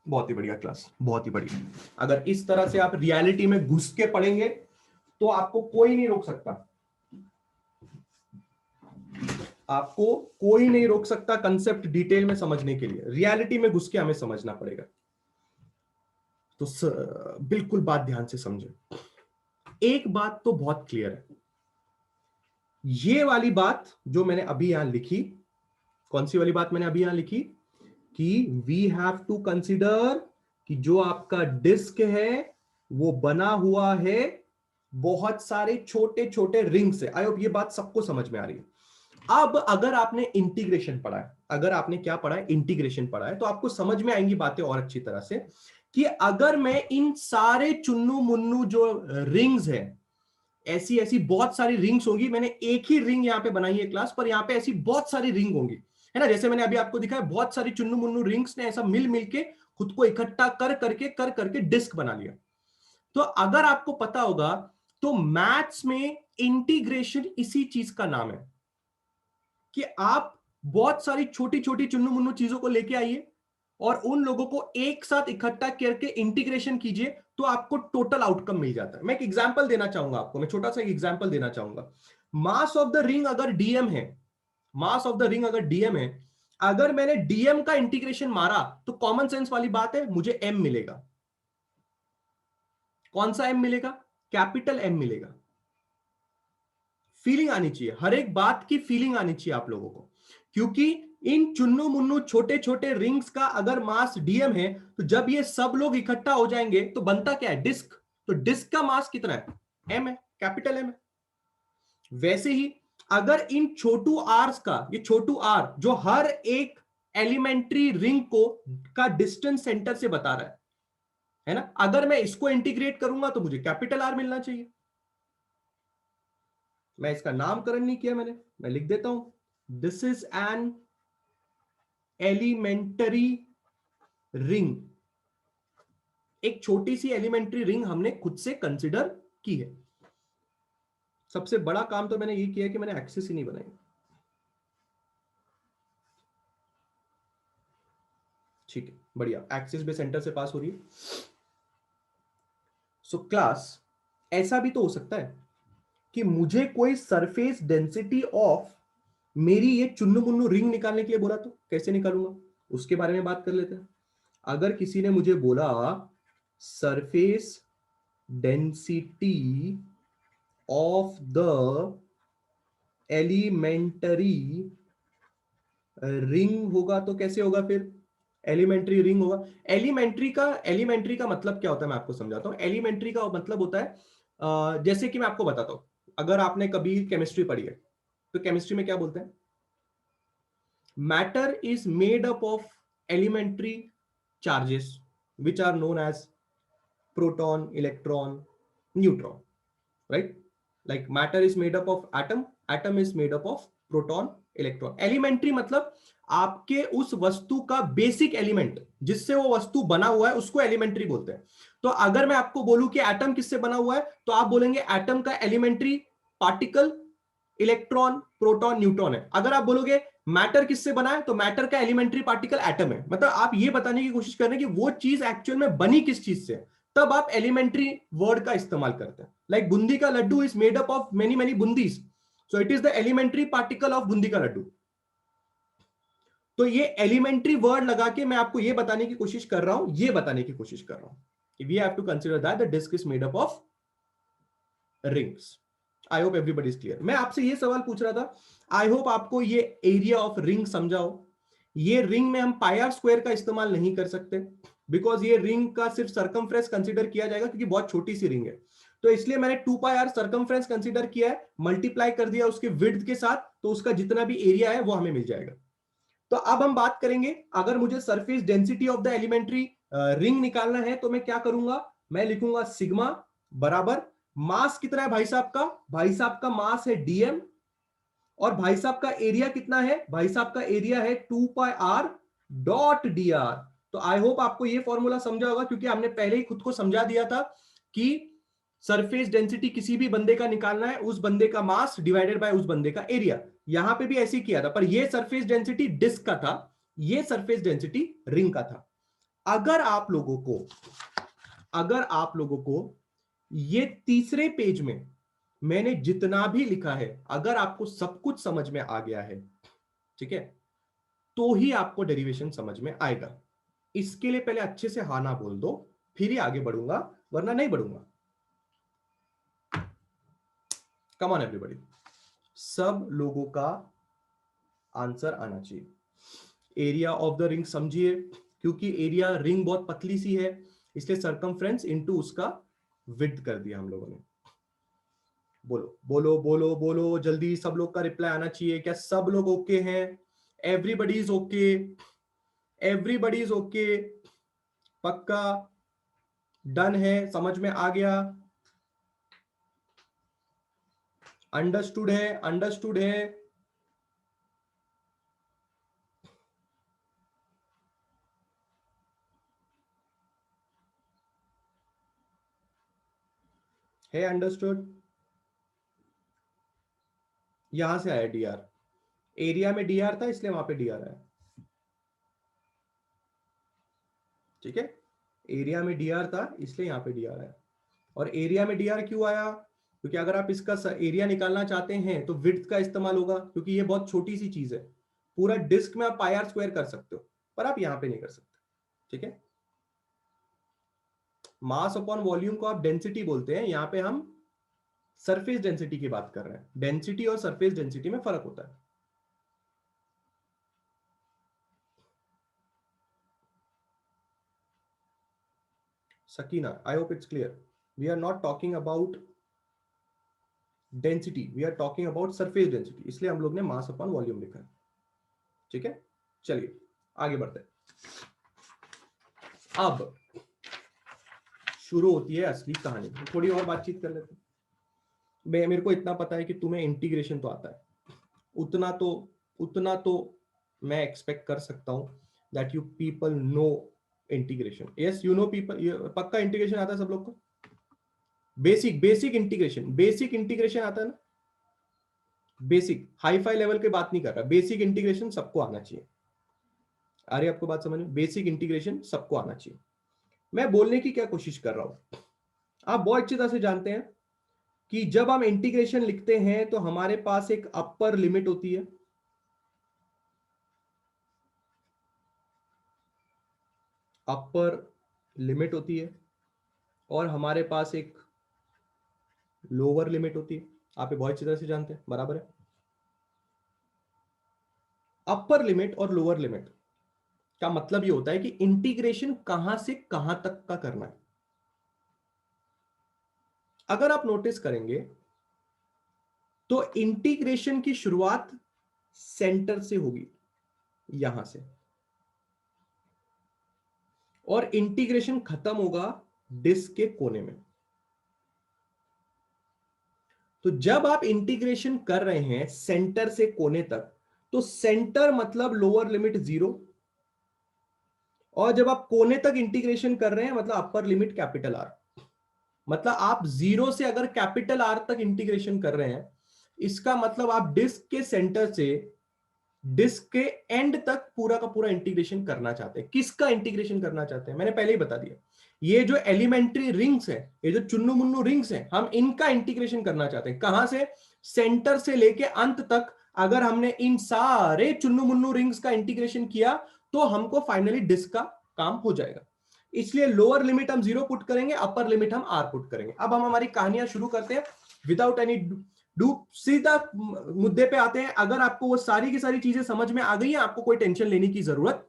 बहुत ही बढ़िया क्लास, बहुत ही बढ़िया। अगर इस तरह से आप रियलिटी में घुस के पढ़ेंगे तो आपको कोई नहीं रोक सकता, आपको कोई नहीं रोक सकता कंसेप्ट डिटेल में समझने के लिए। रियलिटी में घुस के हमें समझना पड़ेगा। तो बिल्कुल बात ध्यान से समझे। एक बात तो बहुत क्लियर है, ये वाली बात जो मैंने अभी यहां लिखी, कौन सी वाली बात मैंने अभी यहां लिखी, कि वी हैव टू कंसीडर कि जो आपका डिस्क है वो बना हुआ है बहुत सारे छोटे छोटे रिंग से। आई होप ये बात सबको समझ में आ रही है। अब अगर आपने इंटीग्रेशन पढ़ा है, अगर आपने क्या पढ़ा है, इंटीग्रेशन पढ़ा है, तो आपको समझ में आएंगी बातें और अच्छी तरह से कि अगर मैं इन सारे चुन्नू मुन्नू जो रिंग्स है, ऐसी ऐसी बहुत सारी रिंग्स होंगी, मैंने एक ही रिंग यहां पे बनाई है क्लास पर, यहां पे ऐसी बहुत सारी रिंग होंगी, है ना। जैसे मैंने अभी आपको दिखाया, बहुत सारी चुन्नू मुन्नू रिंग्स ने ऐसा मिल मिल के खुद को इकट्ठा कर करके डिस्क बना लिया। तो अगर आपको पता होगा तो मैथ्स में इंटीग्रेशन इसी चीज का नाम है कि आप बहुत सारी छोटी छोटी चुन्नू मुन्नू चीजों को लेके आइए और उन लोगों को एक साथ इकट्ठा करके इंटीग्रेशन कीजिए, तो आपको टोटल आउटकम मिल जाता है। मैं एक एग्जांपल देना चाहूंगा आपको, मैं छोटा सा एक एग्जांपल देना चाहूंगा। मास ऑफ द रिंग अगर डीएम है, मास ऑफ द रिंग अगर डीएम है, अगर मैंने डीएम का इंटीग्रेशन मारा तो कॉमन सेंस वाली बात है, मुझे एम मिलेगा। कौन सा एम मिलेगा? कैपिटल एम मिलेगा। फीलिंग आनी चाहिए, हर एक बात की फीलिंग आनी चाहिए आप लोगों को, क्योंकि इन चुन्नू मुन्नू छोटे छोटे रिंग्स का अगर मास डीएम है, तो जब ये सब लोग इकट्ठा हो जाएंगे तो बनता क्या है? डिस्क। तो डिस्क का मास कितना है? एम है, कैपिटल एम है। वैसे ही अगर इन छोटू आर्स का, ये छोटू आर जो हर एक एलिमेंट्री रिंग को का डिस्टेंस सेंटर से बता रहा है ना, अगर मैं इसको इंटीग्रेट करूंगा तो मुझे कैपिटल आर मिलना चाहिए। मैं इसका नामकरण नहीं किया मैंने, मैं लिख देता हूं, this is an elementary ring. एक छोटी सी एलिमेंट्री रिंग हमने खुद से कंसिडर की है। सबसे बड़ा काम तो मैंने ये किया है कि मैंने एक्सिस ही नहीं बनाई। ठीक है, बढ़िया, एक्सिस भी सेंटर से पास हो रही है। सो क्लास, ऐसा भी तो हो सकता है कि मुझे कोई सरफेस डेंसिटी ऑफ मेरी ये चुन्नू मुन्नू रिंग निकालने के लिए बोला, तो कैसे निकालूंगा उसके बारे में बात कर लेते हैं। अगर किसी ने मुझे बोला surface density of the elementary ring होगा, तो कैसे होगा फिर? एलिमेंट्री रिंग होगा। एलिमेंट्री का मतलब क्या होता है, मैं आपको समझाता हूं। एलिमेंट्री का मतलब होता है, जैसे कि मैं आपको बताता हूं, अगर आपने कभी केमिस्ट्री पढ़ी है तो केमिस्ट्री में क्या बोलते हैं? Matter is made up of elementary charges which are known as proton, electron, neutron, right? Like matter is made up of atom is made up of proton, electron. Elementary मतलब आपके उस वस्तु का बेसिक एलिमेंट, जिससे वो वस्तु बना हुआ है, उसको एलिमेंट्री बोलते हैं। तो अगर मैं आपको बोलूं कि एटम किससे बना हुआ है, तो आप बोलेंगे एटम का elementary particle electron, proton, neutron है। अगर आप बोलोगे मैटर किससे बना है, तो मैटर का एलिमेंट्री पार्टिकल एटम है। मतलब आप ये बताने की कोशिश कर रहे हैं कि वो चीज एक्चुअल में बनी किस चीज से, तब आप एलिमेंट्री वर्ड का इस्तेमाल करते हैं। लाइक बूंदी का laddoo is made up of many many boondis, so it is the elementary particle of boondi का लड्डू। तो ये एलिमेंट्री वर्ड लगा के मैं आपको ये बताने की कोशिश कर रहा हूं, ये बताने की कोशिश कर रहा हूं कि we have to consider that the disc is made up of rings. I hope everybody is clear. मैं आपसे ये सवाल पूछ रहा था, आई होप आपको ये एरिया ऑफ रिंग समझा हो। ये रिंग में हम पाई आर स्क्वायर का इस्तेमाल नहीं कर सकते, बिकॉज ये रिंग का सिर्फ सर्कमफ्रेंस कंसीडर किया जाएगा, क्योंकि बहुत छोटी सी रिंग है। तो इसलिए मैंने 2 पाई आर सर्कमफ्रेंस कंसीडर किया है, मल्टीप्लाई कर दिया उसके विड्थ के साथ, तो उसका जितना भी एरिया है वो हमें मिल जाएगा। तो अब हम बात करेंगे, अगर मुझे surface density of the elementary ring निकालना है तो मैं क्या करूंगा? मैं लिखूंगा सिग्मा बराबर मास कितना है भाई साहब का? भाई साहब का मास है डीएम, और भाई साहब का एरिया कितना है? भाई साहब का एरिया है 2 pi R dot D are. तो आई होप आपको ये फॉर्मूला समझा होगा, क्योंकि हमने पहले ही खुद को समझा दिया था कि सरफेस डेंसिटी किसी भी बंदे का निकालना है, उस बंदे का मास डिवाइडेड बाय उस बंदे का एरिया। यहां पे भी ऐसे ही किया था, पर ये सरफेस डेंसिटी डिस्क का था, ये सरफेस डेंसिटी रिंग का था। अगर आप लोगों को ये तीसरे पेज में मैंने जितना भी लिखा है, अगर आपको सब कुछ समझ में आ गया है, ठीक है, तो ही आपको डेरिवेशन समझ में आएगा। इसके लिए पहले अच्छे से हाँ ना बोल दो, फिर ही आगे बढ़ूंगा, वरना नहीं बढ़ूंगा। कम ऑन एवरीबॉडी, सब लोगों का आंसर आना चाहिए। एरिया ऑफ द रिंग समझिए, क्योंकि एरिया रिंग बहुत पतली सी है, इसलिए सरकमफ्रेंस इनटू उसका विड्थ कर दिया हम लोगों ने। बोलो बोलो बोलो बोलो जल्दी, सब लोग का रिप्लाई आना चाहिए। क्या सब लोग ओके हैं? Everybody is okay, everybody is okay, पक्का डन है, समझ में आ गया, अंडरस्टूड है, अंडरस्टूड है अंडरस्टूड। यहां से आया डीआर, एरिया में डीआर था इसलिए वहां पे डीआर आया, ठीक है, एरिया में डीआर था इसलिए यहां पे डीआर आया। और एरिया में डीआर क्यों आया? क्योंकि अगर आप इसका एरिया निकालना चाहते हैं तो विड्थ का इस्तेमाल होगा, क्योंकि ये बहुत छोटी सी चीज है। पूरा डिस्क में आप पाई आर स्क्वायर कर सकते हो, पर आप यहां पे नहीं कर सकते, ठीक है। मास अपॉन वॉल्यूम को आप डेंसिटी बोलते हैं, यहां पे हम सरफेस डेंसिटी की बात कर रहे हैं। डेंसिटी और सरफेस डेंसिटी में फर्क होता है। Sakina, I hope it's clear. We are not talking about density, we are talking about surface density, इसलिए हम लोग ने मास अपॉन वॉल्यूम लिखा है, ठीक है। चलिए आगे बढ़ते हैं। अब शुरू होती है असली कहानी। थोड़ी और बातचीत कर लेते हैं। मेरे को इतना पता है कि तुम्हें इंटीग्रेशन तो आता है, उतना तो मैं एक्सपेक्ट कर सकता हूं that you people know integration. Yes you know people, पक्का इंटीग्रेशन आता है सब लोग को। बेसिक इंटीग्रेशन आता है ना। बेसिक हाई फाई लेवल की बात नहीं कर रहा, बेसिक इंटीग्रेशन सबको आना चाहिए। अरे आपको बात समझ में? बेसिक इंटीग्रेशन सबको आना चाहिए। मैं बोलने की क्या कोशिश कर रहा हूं, आप बहुत अच्छी तरह से जानते हैं कि जब हम इंटीग्रेशन लिखते हैं तो हमारे पास एक अपर लिमिट होती है, अपर लिमिट होती है, और हमारे पास एक लोअर लिमिट होती है। आप ये बहुत अच्छी तरह से जानते हैं, बराबर है। अपर लिमिट और लोअर लिमिट का मतलब ये होता है कि इंटीग्रेशन कहां से कहां तक का करना है। अगर आप नोटिस करेंगे तो इंटीग्रेशन की शुरुआत सेंटर से होगी, यहां से, और इंटीग्रेशन खत्म होगा डिस्क के कोने में। तो जब आप इंटीग्रेशन कर रहे हैं सेंटर से कोने तक, तो सेंटर मतलब लोअर लिमिट 0, और जब आप कोने तक इंटीग्रेशन कर रहे हैं मतलब अपर लिमिट कैपिटल आर। मतलब आप 0 से अगर कैपिटल आर तक इंटीग्रेशन कर रहे हैं, इसका मतलब आप डिस्क के सेंटर से डिस्क के एंड तक पूरा का पूरा इंटीग्रेशन करना चाहते हैं। किसका इंटीग्रेशन करना चाहते हैं मैंने पहले ही बता दिया। ये जो एलिमेंट्री रिंग्स है, ये जो चुन्नू मुन्नू रिंग्स हैं, हम इनका इंटीग्रेशन करना चाहते हैं। कहां से? सेंटर से लेके अंत तक। अगर हमने इन सारे चुन्नू मुन्नू रिंग्स का इंटीग्रेशन किया तो हमको फाइनली डिस्क का काम हो जाएगा। इसलिए लोअर लिमिट हम 0 पुट करेंगे, अपर लिमिट हम r पुट करेंगे। अब हम हमारी कहानियां शुरू करते हैं विदाउट एनी डू, सीधा मुद्दे पे आते हैं। अगर आपको वो सारी की सारी चीजें समझ में आ गई है, आपको कोई टेंशन लेने की जरूरत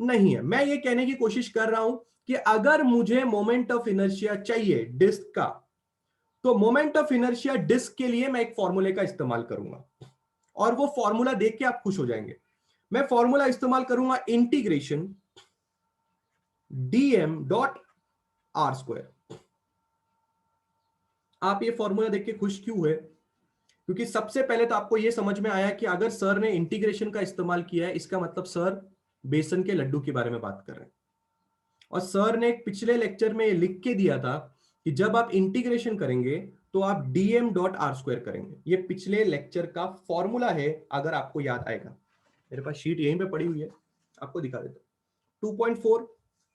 नहीं है। मैं ये कहने की कोशिश कर रहा हूं कि अगर मुझे मोमेंट ऑफ इनर्शिया चाहिए डिस्क का, तो मोमेंट ऑफ इनर्शिया डिस्क के लिए मैं एक फॉर्मूले का इस्तेमाल करूंगा, और वो फॉर्मूला देख के आप खुश हो जाएंगे। मैं फॉर्मूला इस्तेमाल करूंगा integration dm dot are square. आप ये फॉर्मूला देख के खुश क्यों हुए? क्योंकि सबसे पहले तो आपको यह समझ में आया कि अगर सर ने इंटीग्रेशन का इस्तेमाल किया है, इसका मतलब सर बेसन के लड्डू के बारे में बात कर रहे हैं। और सर ने एक पिछले लेक्चर में लिख के दिया था कि जब आप इंटीग्रेशन करेंगे तो आप dm.r² करेंगे। ये पिछले लेक्चर का फॉर्मूला है, अगर आपको याद आएगा। मेरे पास शीट यहीं पे पड़ी हुई है, आपको दिखा देता हूं। 2.4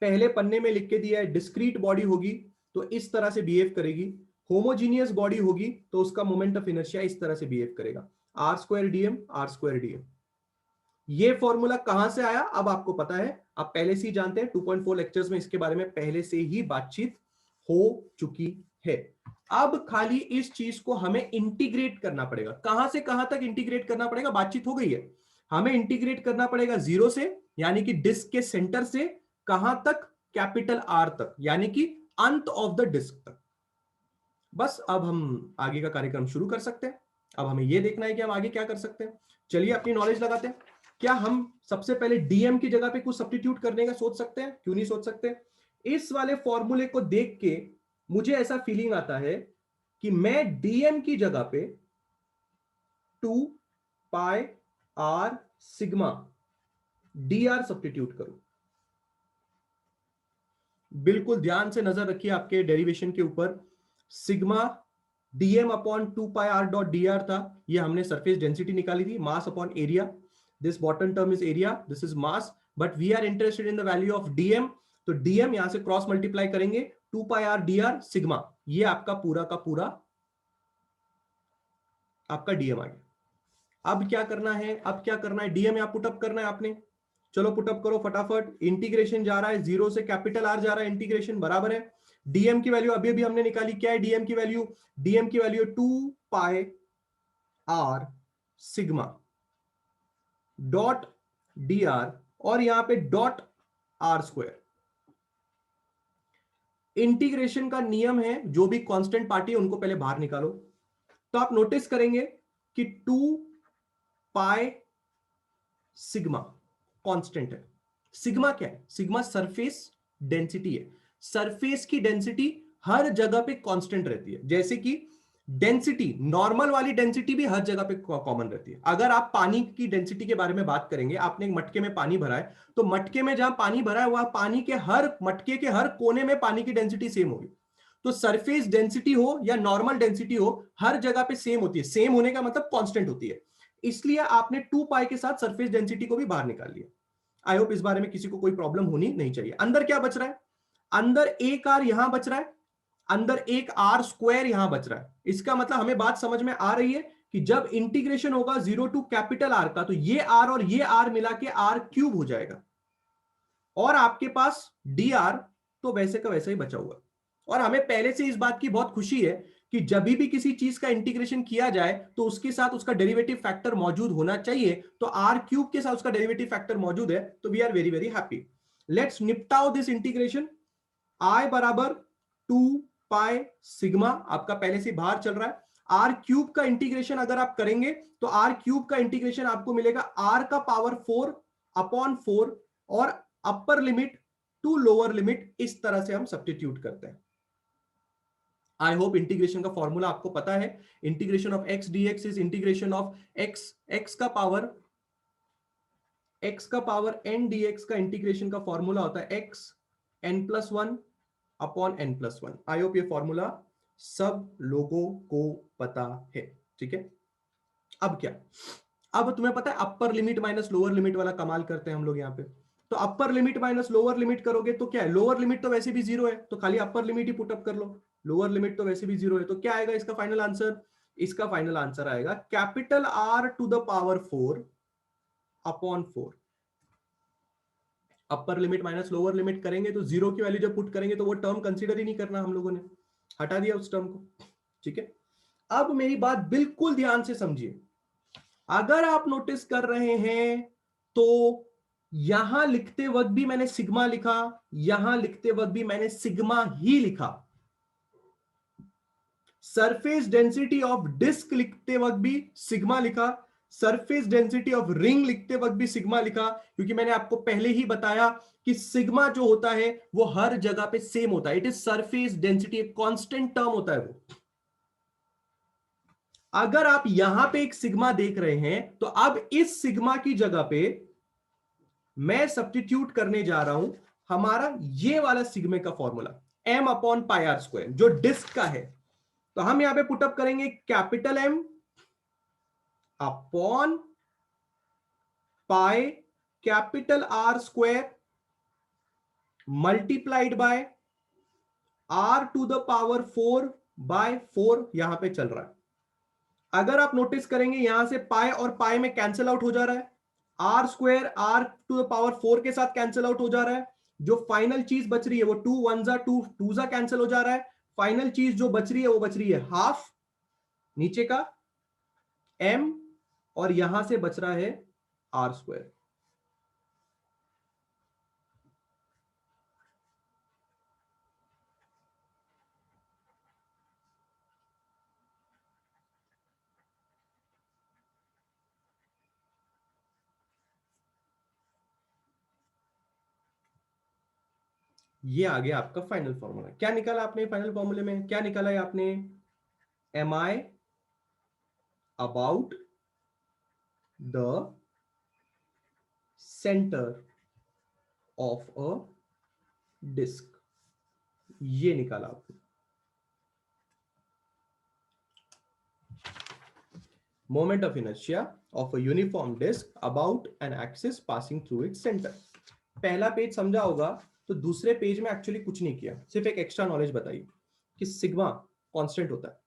पहले पन्ने में लिख के दिया है, डिस्क्रीट बॉडी होगी तो इस तरह से बिहेव करेगी, होमोजीनियस बॉडी होगी तो उसका मोमेंट ऑफ इनर्शिया इस तरह से बिहेव करेगा, r² dm। ये फॉर्मूला कहां से आया अब आपको पता है, आप पहले से ही जानते हैं, 2.4 लेक्चर्स में इसके बारे में पहले से ही बातचीत हो चुकी है। अब खाली इस चीज को हमें इंटीग्रेट करना पड़ेगा। कहां से कहां तक इंटीग्रेट करना पड़ेगा, बातचीत हो गई है। हमें इंटीग्रेट करना पड़ेगा 0 से, यानी कि डिस्क के सेंटर से, कहां तक, कैपिटल आर तक, यानी कि अंत ऑफ द डिस्क तक। बस अब हम आगे का कार्यक्रम शुरू कर सकते हैं। अब हमें यह देखना है कि हम आगे क्या कर सकते हैं। चलिए अपनी नॉलेज लगाते हैं। क्या हम सबसे पहले डीएम की जगह पे कुछ सब्स्टिट्यूट करने का सोच सकते हैं? क्यों नहीं सोच सकते। इस वाले फॉर्मूले को देख के मुझे ऐसा फीलिंग आता है कि मैं डीएम की जगह पे 2 pi R sigma dr substitute करूं। बिल्कुल ध्यान से नजर रखिए आपके डेरिवेशन के ऊपर। Sigma DM upon 2 pi R dot D R था, ये हमने सरफेस डेंसिटी निकाली थी, mass upon area. This bottom term is area, this is mass, but we are interested in the value of DM. तो DM यहां से cross multiply करेंगे 2 pi R D R sigma, ये आपका पूरा का पूरा आपका डीएम आ गया। अब क्या करना है, अब क्या करना है, डीएम यहां पुटअप करना है आपने। चलो पुटअप करो फटाफट। इंटीग्रेशन जा रहा है 0 से कैपिटल आर जा रहा है, इंटीग्रेशन बराबर है डीएम की वैल्यू अभी अभी हमने निकाली। क्या है डीएम की वैल्यू? डीएम की value 2 pi R sigma dot D R, और यहां पे डॉट आर स्क्वायर। इंटीग्रेशन का नियम है, जो भी कांस्टेंट पार्टी है उनको पहले बाहर निकालो। तो आप नोटिस करेंगे कि 2 पाई सिग्मा कांस्टेंट है। सिग्मा क्या है? सिग्मा सरफेस डेंसिटी है। सरफेस की डेंसिटी हर जगह पे कांस्टेंट रहती है। जैसे कि डेंसिटी, नॉर्मल वाली डेंसिटी भी हर जगह पे कॉमन रहती है। अगर आप पानी की डेंसिटी के बारे में बात करेंगे, आपने एक मटके में पानी भरा है, तो मटके में जहां पानी भरा है वह पानी के हर, मटके के हर कोने में पानी की डेंसिटी सेम होगी। तो सरफेस डेंसिटी हो या नॉर्मल डेंसिटी हो, हर जगह पे सेम होती है। सेम होने का मतलब कांस्टेंट होती है। इसलिए आपने 2 पाई के साथ सरफेस डेंसिटी को भी बाहर निकाल लिया। आई होप इस बारे में किसी को कोई प्रॉब्लम होनी नहीं चाहिए। अंदर क्या बच रहा है? अंदर एक आर यहां बच रहा है, अंदर एक आर स्क्वायर यहां बच रहा है। इसका मतलब हमें बात समझ में आ रही है कि जब इंटीग्रेशन होगा 0 टू कैपिटल आर का, तो ये आर और ये आर मिला के आर क्यूब हो जाएगा, और आपके पास डी आर तो वैसे का वैसे ही बचा हुआ। और हमें पहले से इस बात की बहुत खुशी है कि जब भी किसी चीज का इंटीग्रेशन किया जाए तो उसके साथ उसका डेरिवेटिव फैक्टर मौजूद होना चाहिए। तो आर क्यूब के साथ उसका डेरिवेटिव फैक्टर मौजूद है, तो we are very very happy. Let's निपटाओ दिस इंटीग्रेशन। आई बराबर 2 पाई सिग्मा आपका पहले से बाहर चल रहा है। आर क्यूब का इंटीग्रेशन अगर आप करेंगे तो आर क्यूब का इंटीग्रेशन आपको मिलेगा आर का पावर 4 अपॉन 4, और upper limit to lower limit इस तरह से हम सब्स्टिट्यूट करते हैं। आई होप इंटीग्रेशन का फॉर्मूला आपको पता है। Integration of X DX is integration of X, X का पावर एन डीएक्स का इंटीग्रेशन का फॉर्मूला होता है X N plus one upon N plus one. I hope ये फॉर्मूला सब लोगों को पता है, ठीक है। अब क्या, अब तुम्हें पता है अपर लिमिट माइनस लोअर लिमिट वाला कमाल करते हैं हम लोग यहां पे। तो अपर लिमिट माइनस लोअर लिमिट करोगे तो क्या है, लोअर लिमिट तो वैसे भी 0 है, तो खाली अपर लिमिट ही पुटअप कर लो। लोअर लिमिट तो वैसे भी 0 है, तो क्या आएगा इसका फाइनल आंसर? इसका फाइनल आंसर आएगा capital R to the power 4 upon 4। Upper limit minus lower limit करेंगे तो 0 की वैल्यू जब पुट करेंगे तो वो टर्म कंसीडर ही नहीं करना, हम लोगों ने हटा दिया उस टर्म को, ठीक है। अब मेरी बात बिल्कुल ध्यान से समझिए। अगर आप नोटिस कर रहे हैं तो यहां लिखते वक्त भी मैंने सिग्मा लिखा, यहां लिखते वक्त भी मैंने सिग्मा ही लिखा। सरफेस डेंसिटी ऑफ डिस्क लिखते वक्त भी सिग्मा लिखा, सरफेस डेंसिटी ऑफ रिंग लिखते वक्त भी सिग्मा लिखा, क्योंकि मैंने आपको पहले ही बताया कि सिग्मा जो होता है वो हर जगह पे सेम होता है। इट इज सरफेस डेंसिटी, एक कांस्टेंट टर्म होता है वो। अगर आप यहां पे एक सिग्मा देख रहे हैं तो अब इस सिग्मा की जगह पे मैं सब्स्टिट्यूट करने जा रहा हूं हमारा ये वाला सिग्मे का formula m upon pi R square जो डिस्क का है, तो हम यहां पे पुटअप करेंगे capital M upon pi capital R square multiplied by R to the power 4 by 4 यहां पे चल रहा है। अगर आप नोटिस करेंगे यहां से पाई और पाई में कैंसिल आउट हो जा रहा है, R square R to the power 4 के साथ कैंसिल आउट हो जा रहा है, जो फाइनल चीज बच रही है वो 2 1 जा 2 2 जा कैंसिल हो जा रहा है, फाइनल चीज जो बच रही है वो बच रही है हाफ नीचे का m और यहां से बच रहा है आर स्क्वायर। ये आ गया आपका फाइनल फॉर्मूला। क्या निकाला आपने फाइनल फॉर्मूले में? क्या निकाला है आपने? M I about the centre of a disc, ये निकाला आपने। Moment of inertia of a uniform disc about an axis passing through its centre. पहला पेज समझा होगा, तो दूसरे पेज में एक्चुअली कुछ नहीं किया, सिर्फ एक एक्स्ट्रा नॉलेज बताई कि सिग्मा कांस्टेंट होता है।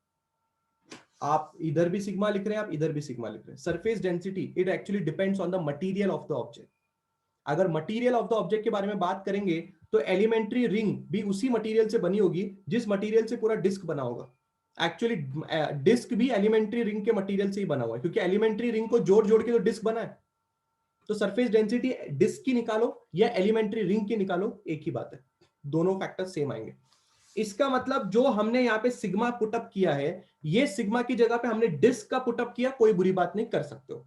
आप इधर भी सिग्मा लिख रहे हैं, आप इधर भी सिग्मा लिख रहे हैं। Surface density it actually depends on the material of the object. अगर मटेरियल ऑफ द ऑब्जेक्ट के बारे में बात करेंगे तो एलिमेंट्री रिंग भी उसी मटेरियल से बनी होगी जिस मटेरियल से पूरा डिस्क बना होगा। एक्चुअली डिस्क भी एलिमेंट्री रिंग के मटेरियल से ही बना हुआ है, क्योंकि एलिमेंट्री रिंग को जोड़ जोड़ के तो डिस्क बना है। तो सरफेस डेंसिटी डिस्क की निकालो या एलिमेंट्री रिंग की निकालो, एक ही बात है, दोनों फैक्टर सेम आएंगे। इसका मतलब जो हमने यहाँ पे सिग्मा पुटअप किया है, ये सिग्मा की जगह पे हमने डिस्क का पुटअप किया, कोई बुरी बात नहीं, कर सकते हो।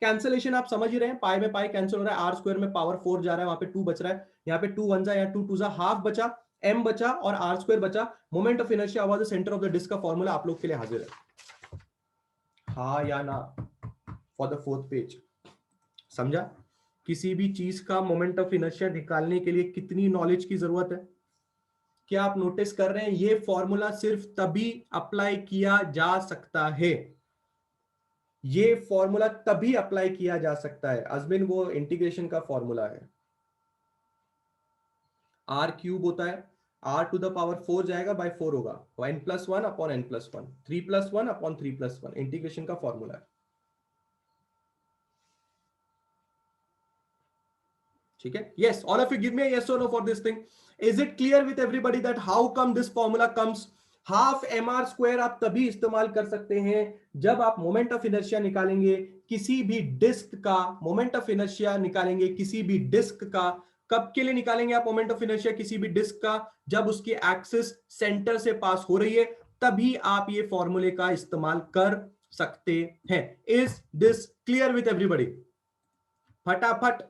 कैंसिलेशन आप समझ ही रहे हैं, पाई में पाई कैंसिल हो रहा है, आर स्क्वायर में पावर 4 जा रहा है, वहां पे 2 बच रहा है, यहाँ पे 2 1 जा या 2 2 जा, हाफ बचा, m बचा और आर स्क्वायर बचा। Moment of inertia over the centre of the disc का फॉर्मूला आप लोग के लिए हाजिर है, हाँ या ना, फॉर द 4th पेज। समझा? किसी भी चीज का मोमेंट ऑफ इनर्शिया निकालने के लिए कितनी नॉलेज की जरूरत है? क्या आप नोटिस कर रहे हैं? ये फॉर्मूला सिर्फ तभी अप्लाई किया जा सकता है, ये फॉर्मूला तभी अप्लाई किया जा सकता है अजमिन, वो इंटीग्रेशन का फॉर्मूला है। आर क्यूब होता है, आर टू द पावर 4 जाएगा बाय 4 होगा, n plus 1 upon n plus 1, 3 plus 1 upon 3 plus 1, integration का फॉर्मूला है। ठीक है? Yes, all of you give me yes और no for this thing. Is it clear with everybody that how come this formula comes? Half M R square आप तभी इस्तेमाल कर सकते हैं जब आप मोमेंट ऑफ इनर्शिया निकालेंगे किसी भी डिस्क का, मोमेंट ऑफ इनर्शिया निकालेंगे किसी भी डिस्क का। कब के लिए निकालेंगे आप मोमेंट ऑफ इनर्शिया किसी भी डिस्क का? जब उसकी एक्सिस सेंटर से पास हो रही है, तभी आप ये फॉर्मूले का इस्तेमाल कर सकते हैं। Is this clear with everybody? फटाफट।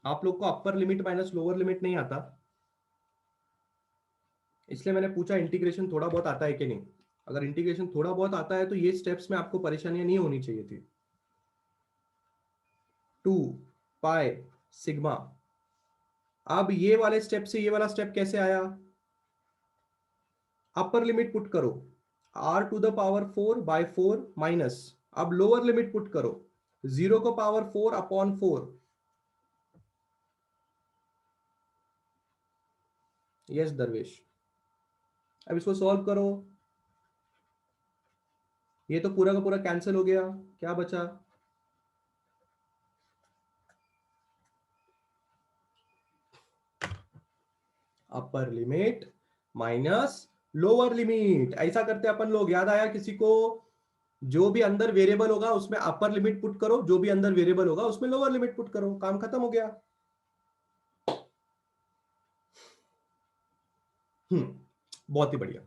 आप लोग को अपर लिमिट माइनस लोअर लिमिट नहीं आता, इसलिए मैंने पूछा इंटीग्रेशन थोड़ा बहुत आता है कि नहीं। अगर इंटीग्रेशन थोड़ा बहुत आता है तो ये स्टेप्स में आपको परेशानियां नहीं होनी चाहिए थी। 2 पाई सिग्मा, अब ये वाले स्टेप से ये वाला स्टेप कैसे आया? अपर लिमिट पुट करो, r to the power 4 by 4 minus, अब लोअर लिमिट पुट करो, 0 को पावर 4 अपॉन 4। यस दरवेश, अब इसको सॉल्व करो, ये तो पूरा का पूरा कैंसिल हो गया, क्या बचा? अपर लिमिट माइनस लोअर लिमिट, ऐसा करते अपन लोग, याद आया किसी को? जो भी अंदर वेरिएबल होगा उसमें अपर लिमिट पुट करो, जो भी अंदर वेरिएबल होगा उसमें लोअर लिमिट पुट करो, काम खत्म हो गया। बहुत ही बढ़िया।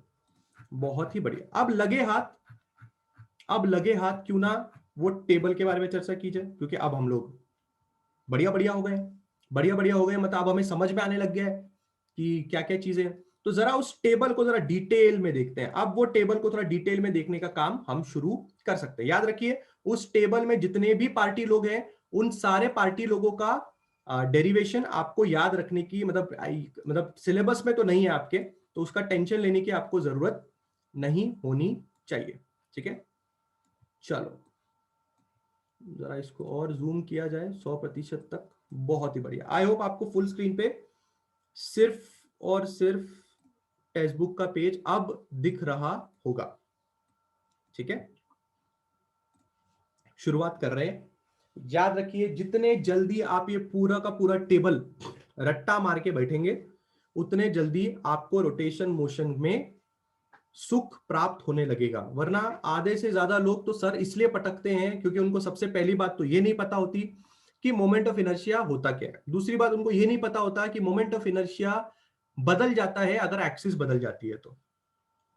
बहुत ही बढ़िया। अब लगे हाथ क्यों ना वो टेबल के बारे में चर्चा की जाए, क्योंकि अब हम लोग बढ़िया बढ़िया हो गए, बढ़िया बढ़िया हो गए, मतलब अब हमें समझ में आने लग गया है कि क्या क्या चीजें हैं। तो जरा उस टेबल को जरा डिटेल में देखते हैं। अब वो टेबल को थोड़ा डिटेल में देखने का काम हम शुरू कर सकते हैं। याद रखिए, उस टेबल में जितने भी पार्टी लोग हैं, उन सारे पार्टी लोगों का डेरिवेशन आपको याद रखने की, मतलब सिलेबस में तो नहीं है आपके, तो उसका टेंशन लेने की आपको जरूरत नहीं होनी चाहिए। ठीक है, चलो जरा इसको और जूम किया जाए 100% तक। बहुत ही बढ़िया। आई होप आपको फुल स्क्रीन पे सिर्फ और सिर्फ टेक्स्ट बुक का पेज अब दिख रहा होगा। ठीक है, शुरुआत कर रहे हैं। याद रखिए, जितने जल्दी आप ये पूरा का पूरा टेबल रट्टा मार के बैठेंगे, उतने जल्दी आपको रोटेशन मोशन में सुख प्राप्त होने लगेगा। वरना आधे से ज्यादा लोग तो सर इसलिए पटकते हैं क्योंकि उनको सबसे पहली बात तो ये नहीं पता होती कि मोमेंट ऑफ इनर्शिया होता क्या है। दूसरी बात, उनको ये नहीं पता होता कि मोमेंट ऑफ इनर्शिया बदल जाता है अगर एक्सिस बदल जाती है। तो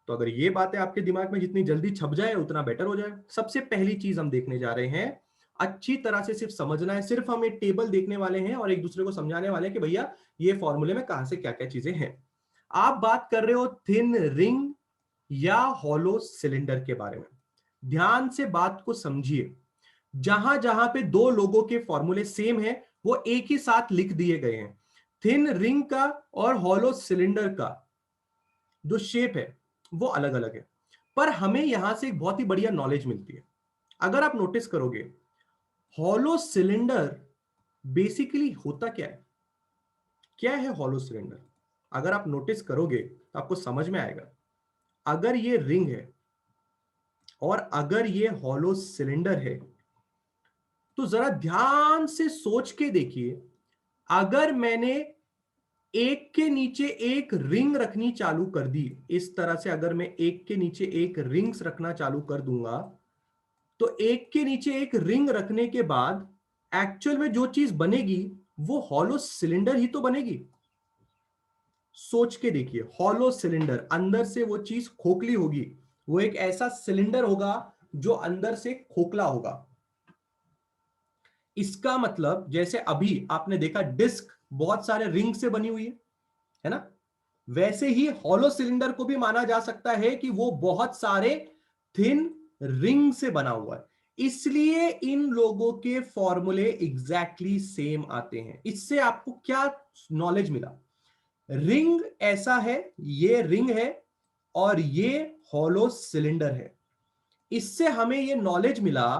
अगर ये बातें आपके दिमाग में जितनी जल्दी छप जाए उतना बेटर हो जाए। सबसे पहली चीज हम देखने जा रहे हैं, अच्छी तरह से सिर्फ समझना है। सिर्फ हम एक टेबल देखने वाले हैं और एक दूसरे को समझाने वाले हैं कि भैया ये फॉर्मूले में कहां से क्या क्या चीजें हैं। आप बात कर रहे हो थिन रिंग या हॉलो सिलेंडर के बारे में। ध्यान से बात को समझिए। जहां जहां पे दो लोगों के फॉर्मूले सेम है, वो एक ही साथ लिख दिए गए हैं। थिन रिंग का और हॉलो सिलेंडर का जो शेप है वो अलग अलग है, पर हमें यहां से एक बहुत ही बढ़िया नॉलेज मिलती है। अगर आप नोटिस करोगे, हॉलो सिलेंडर बेसिकली होता क्या है? क्या है हॉलो सिलेंडर? अगर आप नोटिस करोगे तो आपको समझ में आएगा। अगर ये रिंग है और अगर ये हॉलो सिलेंडर है, तो जरा ध्यान से सोच के देखिए। अगर मैंने एक के नीचे एक रिंग रखनी चालू कर दी, इस तरह से अगर मैं एक के नीचे एक रिंग्स रखना चालू कर दूंगा, तो एक के नीचे एक रिंग रखने के बाद एक्चुअल में जो चीज बनेगी वो हॉलो सिलेंडर ही तो बनेगी। सोच के देखिए, हॉलो सिलेंडर, अंदर से वो चीज खोखली होगी। वो एक ऐसा सिलेंडर होगा जो अंदर से खोखला होगा। इसका मतलब जैसे अभी आपने देखा डिस्क बहुत सारे रिंग से बनी हुई है ना, वैसे ही हॉलो सिलेंडर को भी माना जा सकता है कि वो बहुत सारे थिन रिंग से बना हुआ है। इसलिए इन लोगों के फॉर्मूले एग्जैक्टली सेम आते हैं। इससे आपको क्या नॉलेज मिला? रिंग ऐसा है, ये रिंग है और ये हॉलो सिलेंडर है। इससे हमें ये नॉलेज मिला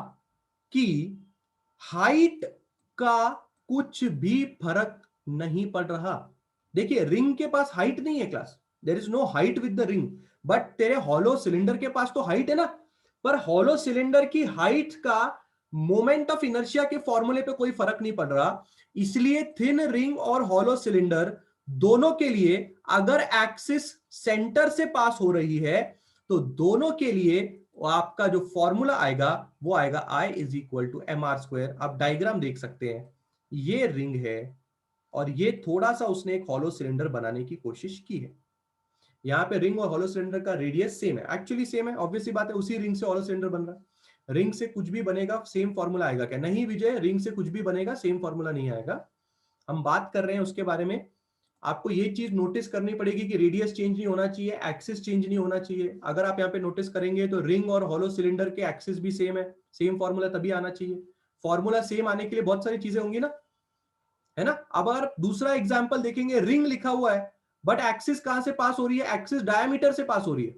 कि हाइट का कुछ भी फर्क नहीं पड़ रहा। देखिए, रिंग के पास हाइट नहीं है class, there is no height with the ring, but तेरे हॉलो सिलेंडर के पास तो हाइट है ना। पर हॉलो सिलेंडर की हाइट का मोमेंट ऑफ इनर्शिया के फॉर्मूले पे कोई फर्क नहीं पड़ रहा। इसलिए थिन रिंग और हॉलो सिलेंडर दोनों के लिए अगर एक्सिस सेंटर से पास हो रही है, तो दोनों के लिए आपका जो फॉर्मूला आएगा वो आएगा I is equal to M R square. आप डायग्राम देख सकते हैं, ये रिंग है और ये थोड़ा सा उसने एक हॉलो सिलेंडर बनाने की कोशिश की है। यहाँ पे रिंग और हॉलो सिलेंडर का रेडियस सेम है, एक्चुअली सेम है, ऑब्वियसली बात है, उसी रिंग से हॉलो सिलेंडर बन रहा है। रिंग से कुछ भी बनेगा सेम फॉर्मूला आएगा क्या? नहीं विजय, रिंग से कुछ भी बनेगा सेम फॉर्मूला नहीं आएगा। हम बात कर रहे हैं उसके बारे में। आपको ये चीज नोटिस करनी पड़ेगी कि रेडियस चेंज नहीं होना चाहिए, एक्सिस चेंज नहीं होना चाहिए। अगर आप यहाँ पे नोटिस करेंगे तो रिंग और हॉलो सिलेंडर के एक्सिस भी सेम है, सेम फॉर्मूला तभी आना चाहिए। फॉर्मूला सेम आने के लिए बहुत सारी चीजें होंगी ना, है ना। अब अगर दूसरा एग्जाम्पल देखेंगे, रिंग लिखा हुआ है बट एक्सिस कहां से पास हो रही है? एक्सिस डायमीटर से पास हो रही है,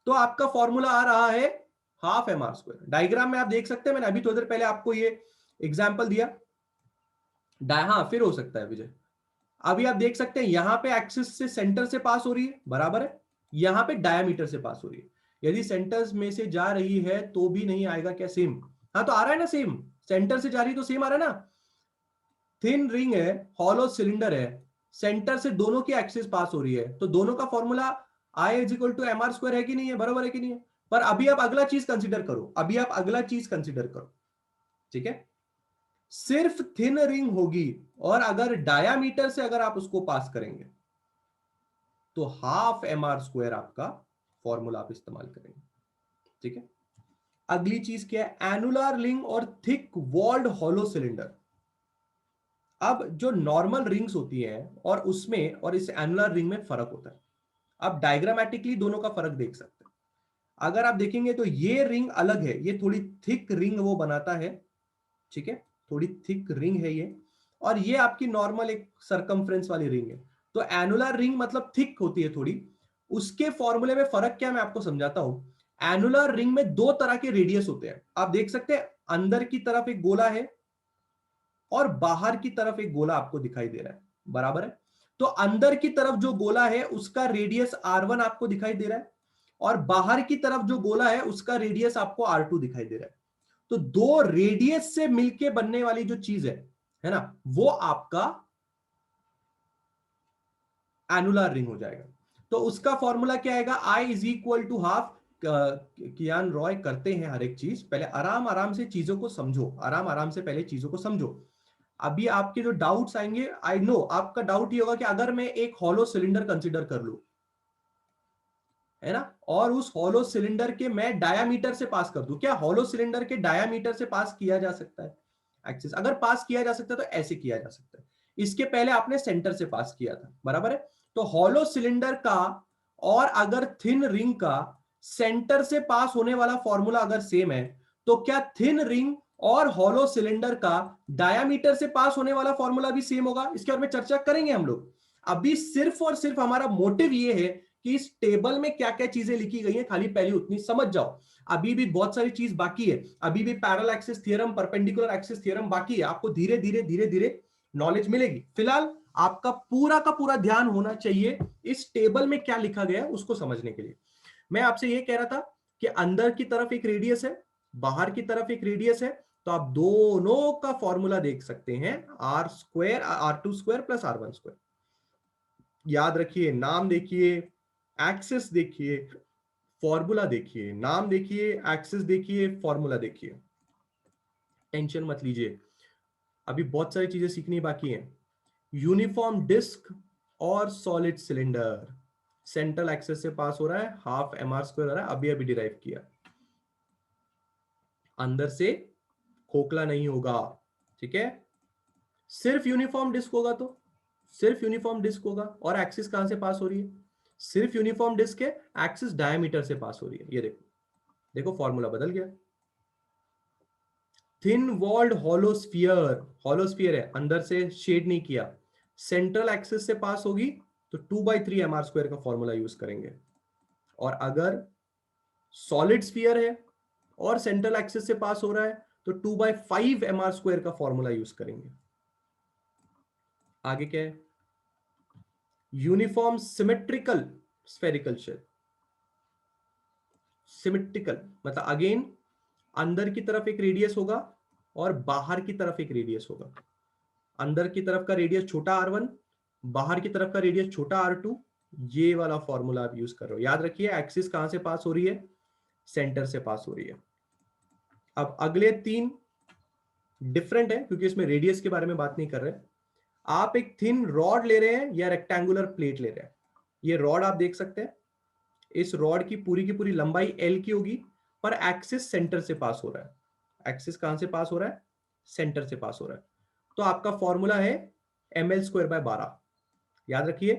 तो आपका फॉर्मूला आ रहा है half M R square. Diagram में आप देख सकते हैं, मैंने अभी थोड़ी देर पहले आपको ये एग्जाम्पल दिया। हाँ, फिर हो सकता है विजय। अभी आप देख सकते हैं यहां पे एक्सिस से सेंटर से पास हो रही है, बराबर है, यहां पे डायमीटर से पास हो रही है। यदि सेंटर्स में से जा रही है तो भी नहीं आएगा क्या सेम? हाँ, तो आ रहा है ना सेम, सेंटर से जा रही है तो सेम आ रहा है ना। थिन रिंग है, हॉलो सिलेंडर है, सेंटर से दोनों की एक्सिस पास हो रही है, तो दोनों का formula I is equal to M R square है कि नहीं है? बराबर है कि नहीं है? पर अभी आप अगला चीज कंसिडर करो, अभी आप अगला चीज कंसिडर करो। ठीक है, सिर्फ थिन रिंग होगी और अगर डायामीटर से अगर आप उसको पास करेंगे तो हाफ एम आर स्क्वायर आपका फॉर्मूला आप इस्तेमाल करेंगे। ठीक है, अगली चीज क्या है, एनुलर रिंग और थिक वॉल्ड हॉलो सिलेंडर। अब जो नॉर्मल रिंग्स होती हैं और उसमें और इस एनुलर रिंग में फर्क होता है। आप डायग्रामेटिकली दोनों का फर्क देख सकते हैं। अगर आप देखेंगे तो ये रिंग अलग है, ये थोड़ी थिक रिंग वो बनाता है। ठीक है, थोड़ी थिक रिंग है ये, और ये आपकी नॉर्मल एक सरकमफ्रेंस वाली रिंग है। तो एनुलर रिंग मतलब थिक होती है थोड़ी। उसके फॉर्मूले में फर्क क्या, मैं आपको समझाता हूं। एनुलर रिंग में दो तरह के रेडियस होते हैं, आप देख सकते हैं। अंदर की तरफ एक गोला है और बाहर की तरफ एक गोला आपको दिखाई दे रहा है, बराबर है। तो अंदर की तरफ जो गोला है उसका रेडियस R1 आपको दिखाई दे रहा है, और बाहर की तरफ जो गोला है उसका रेडियस आपको R2 दिखाई दे रहा है। तो दो रेडियस से मिलके बनने वाली जो चीज है ना, वो आपका एनुलर रिंग हो जाएगा। तो उसका फॉर्मूला क्या आएगा, I is equal to half. कियान रॉय करते हैं हर एक चीज, पहले आराम आराम से चीजों को समझो, आराम आराम से पहले चीजों को समझो। अभी आपके जो डाउट्स आएंगे, आई नो आपका डाउट ये होगा कि अगर मैं एक हॉलो सिलेंडर कंसीडर कर लूं, है ना, और उस हॉलो सिलेंडर के मैं डायामीटर से पास कर दूं, क्या हॉलो सिलेंडर के डायामीटर से पास किया जा सकता है एक्सिस? अगर पास किया जा सकता है तो ऐसे किया जा सकता है। इसके पहले आपने सेंटर से पास किया था, बराबर है। तो हॉलो सिलेंडर का और अगर थिन रिंग का सेंटर से पास होने वाला फॉर्मूला अगर सेम है, तो क्या थिन रिंग और हॉलो सिलेंडर का डायामीटर से पास होने वाला फॉर्मूला भी सेम होगा? इसके बारे में चर्चा करेंगे हम लोग। अभी सिर्फ और सिर्फ हमारा मोटिव ये है कि इस टेबल में क्या क्या चीजें लिखी गई हैं, खाली पहले उतनी समझ जाओ। अभी भी बहुत सारी चीज बाकी है, अभी भी parallel axis theorem, perpendicular axis theorem बाकी है। आपको धीरे धीरे धीरे धीरे नॉलेज मिलेगी। फिलहाल आपका पूरा का पूरा ध्यान होना चाहिए इस टेबल में क्या लिखा गया है उसको समझने के लिए। मैं आपसे ये कह रहा था कि अंदर की तरफ एक रेडियस है, बाहर की तरफ एक रेडियस है, तो आप दोनों का फॉर्मूला देख सकते हैं, R2 square plus R1 square. याद रखिए, नाम देखिए, एक्सिस देखिए, फॉर्मूला देखिए, नाम देखिए, एक्सिस देखिए, फॉर्मूला देखिए। टेंशन मत लीजिए, अभी बहुत सारी चीजें सीखनी बाकी हैं। यूनिफॉर्म डिस्क और सॉलिड सिलेंडर, सेंट्रल एक्सिस से पास हो रहा है, हाफ mr स्क्वायर हो रहा है, अभी अभी डिराइव किया। अंदर से खोखला नहीं होगा, ठीक है। सिर्फ यूनिफॉर्म डिस्क होगा तो सिर्फ यूनिफॉर्म डिस्क होगा। और एक्सिस कहां से पास हो रही है? सिर्फ यूनिफॉर्म डिस्क है, एक्सिस डायमीटर से पास हो रही है। ये देखो, देखो फॉर्मूला बदल गया। थिन वॉल्ड हॉलोस्फीयर, हॉलोस्फीयर है, अंदर से शेड नहीं किया, सेंट्रल एक्सिस से पास होगी तो 2/3 mr स्क्वायर का फॉर्मूला यूज करेंगे। और अगर सॉलिड स्फीयर है और सेंट्रल एक्सिस से पास हो रहा है तो 2/5 mr स्क्वायर का फॉर्मूला यूज करेंगे। आगे क्या है? Uniform symmetrical spherical shape. Symmetrical मतलब अगेन अंदर की तरफ एक रेडियस होगा और बाहर की तरफ एक रेडियस होगा। अंदर की तरफ का रेडियस छोटा R1, बाहर की तरफ का रेडियस छोटा R2। ये वाला फॉर्मूला आप यूज कर रहे हो। याद रखिए, एक्सिस कहां से पास हो रही है? सेंटर से पास हो रही है। अब अगले तीन डिफरेंट है क्योंकि इसमें रेडियस के बारे में बात नहीं कर रहे। आप एक थिन रॉड ले रहे हैं या रेक्टेंगुलर प्लेट ले रहे हैं। ये रॉड आप देख सकते हैं, इस रॉड की पूरी लंबाई L की होगी, पर एक्सिस सेंटर से पास हो रहा है। एक्सिस कहां से पास हो रहा है? सेंटर से पास हो रहा है। तो आपका फॉर्मूला है ml²/12। याद रखिए,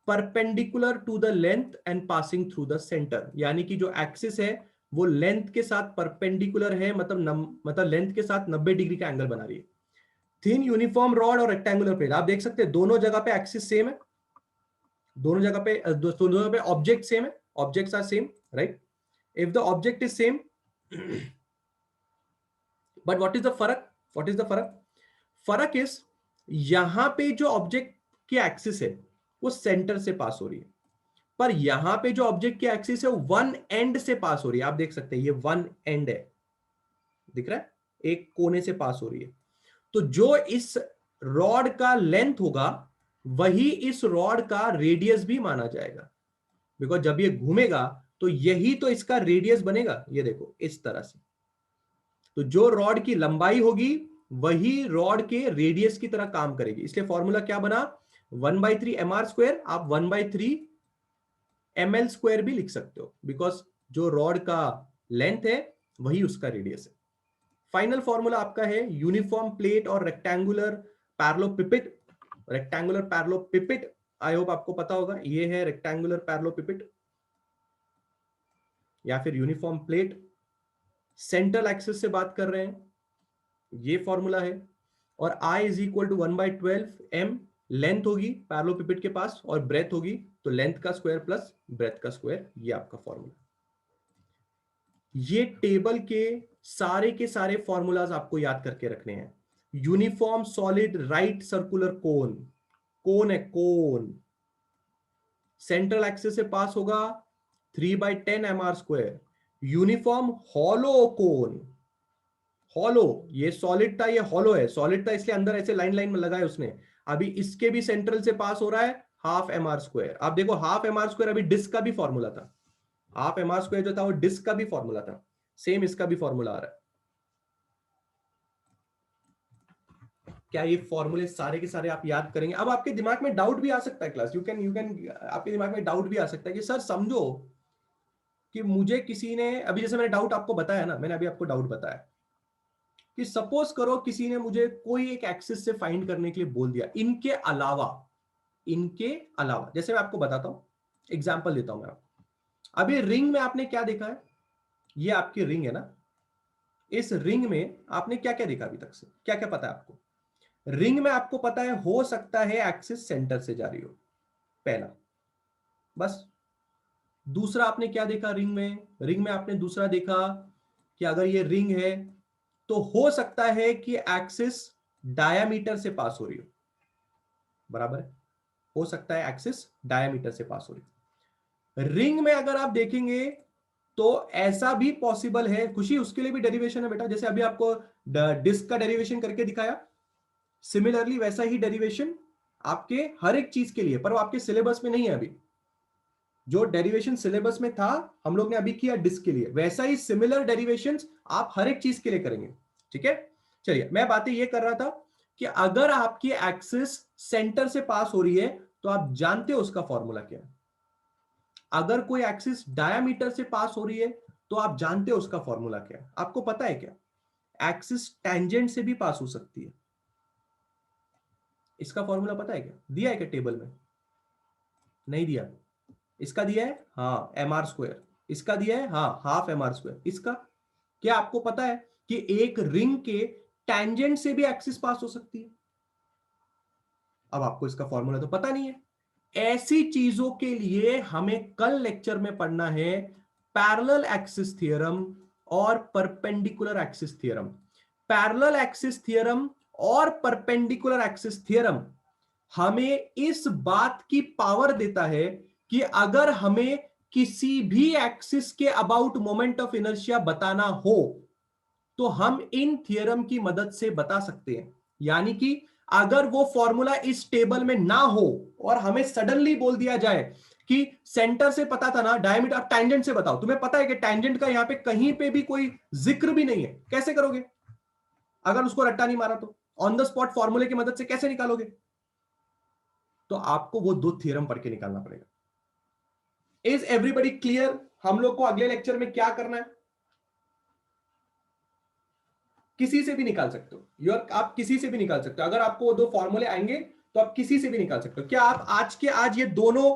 perpendicular to the length and passing through the centre, यानी कि जो एक्सिस है वो लेंथ के साथ परपेंडिकुलर है, मतलब लेंथ के साथ 90 डिग्री का एंगल बना रही है। थिन यूनिफॉर्म रॉड और रेक्टेंगुलर प्लेट, आप देख सकते हैं दोनों जगह पे एक्सिस सेम है, दोनों जगह पे ऑब्जेक्ट सेम है, objects are same, right? If the object is same, but what is the फर्क? व्हाट इज द फर्क? फर्क इज यहां पे जो ऑब्जेक्ट की एक्सिस है वो सेंटर से पास हो रही है, पर यहां पे जो ऑब्जेक्ट की एक्सिस है वो वन एंड से पास हो रही है। आप देख सकते हैं ये वन एंड है, दिख रहा है, एक कोने से पास हो रही है। तो जो इस रॉड का लेंथ होगा वही इस रॉड का रेडियस भी माना जाएगा, बिकॉज जब ये घूमेगा तो यही तो इसका रेडियस बनेगा। ये देखो इस तरह से, तो जो रॉड की लंबाई होगी वही रॉड के रेडियस की तरह काम करेगी। इसलिए फॉर्मूला क्या बना? 1/3 mr स्क्वायर। आप 1/3 ml² भी लिख सकते हो, बिकॉज जो रॉड का लेंथ है वही उसका रेडियस है। फाइनल फॉर्मूला आपका है यूनिफॉर्म प्लेट और रेक्टेंगुलर पैरेललोपिपेड। रेक्टेंगुलर पैरेललोपिपेड आई होप आपको पता होगा, ये है रेक्टेंगुलर पैरेललोपिपेड या फिर यूनिफॉर्म प्लेट। सेंट्रल एक्सिस से बात कर रहे हैं, ये फॉर्मूला है। और I is equal to 1/12 m length होगी पैरेललोपिपेड के पास और ब्रेथ होगी, तो लेंथ का स्क्वायर प्लस ब्रेथ का स्क्वायर, ये आपका फॉर्मूला। ये टेबल के सारे फॉर्मूलाज आपको याद करके रखने हैं। Uniform solid right circular cone, cone है कोन, सेंट्रल एक्सिस से पास होगा 3/10 mr²। Uniform hollow cone, hollow, ये सॉलिड था, ये हॉलो है, सॉलिड था इसलिए अंदर ऐसे लाइन लाइन में लगाए उसने। अभी इसके भी सेंट्रल से पास हो रहा है हाफ mr²। आप देखो हाफ mr², अभी डिस्क का भी फॉर्मूला था, हाफ mr² जो था वो डिस्क का भी फॉर्मूला था, सेम इसका भी फॉर्मूला आ रहा है। क्या ये फॉर्मूले सारे के सारे आप याद करेंगे? अब आपके दिमाग में डाउट भी आ सकता है क्लास, यू कैन आपके दिमाग में डाउट भी आ सकता है कि सर समझो कि मुझे किसी ने, अभी जैसे मैंने डाउट आपको बताया ना, मैंने अभी आपको डाउट बताया कि सपोज करो किसी ने मुझे कोई एक एक्सिस से फाइंड करने के लिए बोल दिया, इनके अलावा, इनके अलावा, जैसे मैं आपको बताता हूं, एग्जांपल देता हूं मैं आपको। अभी रिंग में आपने क्या देखा है, ये आपकी रिंग है ना, इस रिंग में आपने क्या क्या देखा अभी तक से, क्या क्या पता है आपको? रिंग में आपको पता है हो सकता है एक्सिस सेंटर से जा रही हो, पहला, बस। दूसरा आपने क्या देखा रिंग में? रिंग में आपने दूसरा देखा कि अगर ये रिंग है तो हो सकता है कि एक्सिस डायामीटर से पास हो रही हो, बराबर है, हो सकता है एक्सिस डायामीटर से पास हो रही हो। रिंग में अगर आप देखेंगे तो ऐसा भी पॉसिबल है, खुशी उसके लिए भी डेरिवेशन है बेटा, जैसे अभी आपको डिस्क का डेरिवेशन करके दिखाया, सिमिलरली वैसा ही डेरिवेशन आपके हर एक चीज के लिए, पर वो आपके सिलेबस में नहीं है अभी। जो डेरिवेशन सिलेबस में था हम लोग ने अभी किया डिस्क के लिए, वैसा ही सिमिलर डेरिवेशंस आप हर एक चीज के लिए करेंगे, ठीक है। चलिए, मैं बातें ये कर रहा था कि अगर आपकी एक्सिस सेंटर से पास हो रही है तो आप जानते हो उसका फॉर्मूला क्या है। अगर कोई एक्सिस डायामीटर से पास हो रही है तो आप जानते हो उसका फॉर्मूला क्या है। आपको पता है क्या, एक्सिस टैंजेंट से भी पास हो सकती है, इसका फॉर्मूला पता है क्या? दिया है क्या टेबल में? नहीं दिया। इसका दिया है हाँ mr², इसका दिया है हाँ हाफ mr², इसका क्या आपको पता है कि एक रिंग के टैंजेंट से भी एक्सिस पास हो सकती है? अब आपको इसका फॉर्मूला तो पता नहीं है। ऐसी चीजों के लिए हमें कल लेक्चर में पढ़ना है पैरेलल एक्सिस थ्योरम और perpendicular axis theorem. Parallel axis theorem और परपेंडिकुलर एक्सिस थ्योरम हमें इस बात की पावर देता है कि अगर हमें किसी भी एक्सिस के अबाउट मोमेंट ऑफ इनर्शिया बताना हो तो हम इन थ्योरम की मदद से बता सकते हैं। यानी कि अगर वो फॉर्मूला इस टेबल में ना हो और हमें सडनली बोल दिया जाए कि सेंटर से पता था ना डायमीटर, आप टैंजेंट से बताओ, तुम्हें पता है कि टैंजेंट का यहां पे कहीं पे भी कोई जिक्र भी नहीं है, कैसे करोगे? अगर उसको रट्टा नहीं मारा तो ऑन द स्पॉट फॉर्मूले की मदद से कैसे निकालोगे? तो आपको वो दो थ्योरम पढ़ के निकालना पड़ेगा। इज एवरीबडी क्लियर हम लोग को अगले लेक्चर में क्या करना है? किसी से भी निकाल सकते हो, आप किसी से भी निकाल सकते हो, अगर आपको वो दो फॉर्मूले आएंगे तो आप किसी से भी निकाल सकते हो। क्या आप आज के आज ये दोनों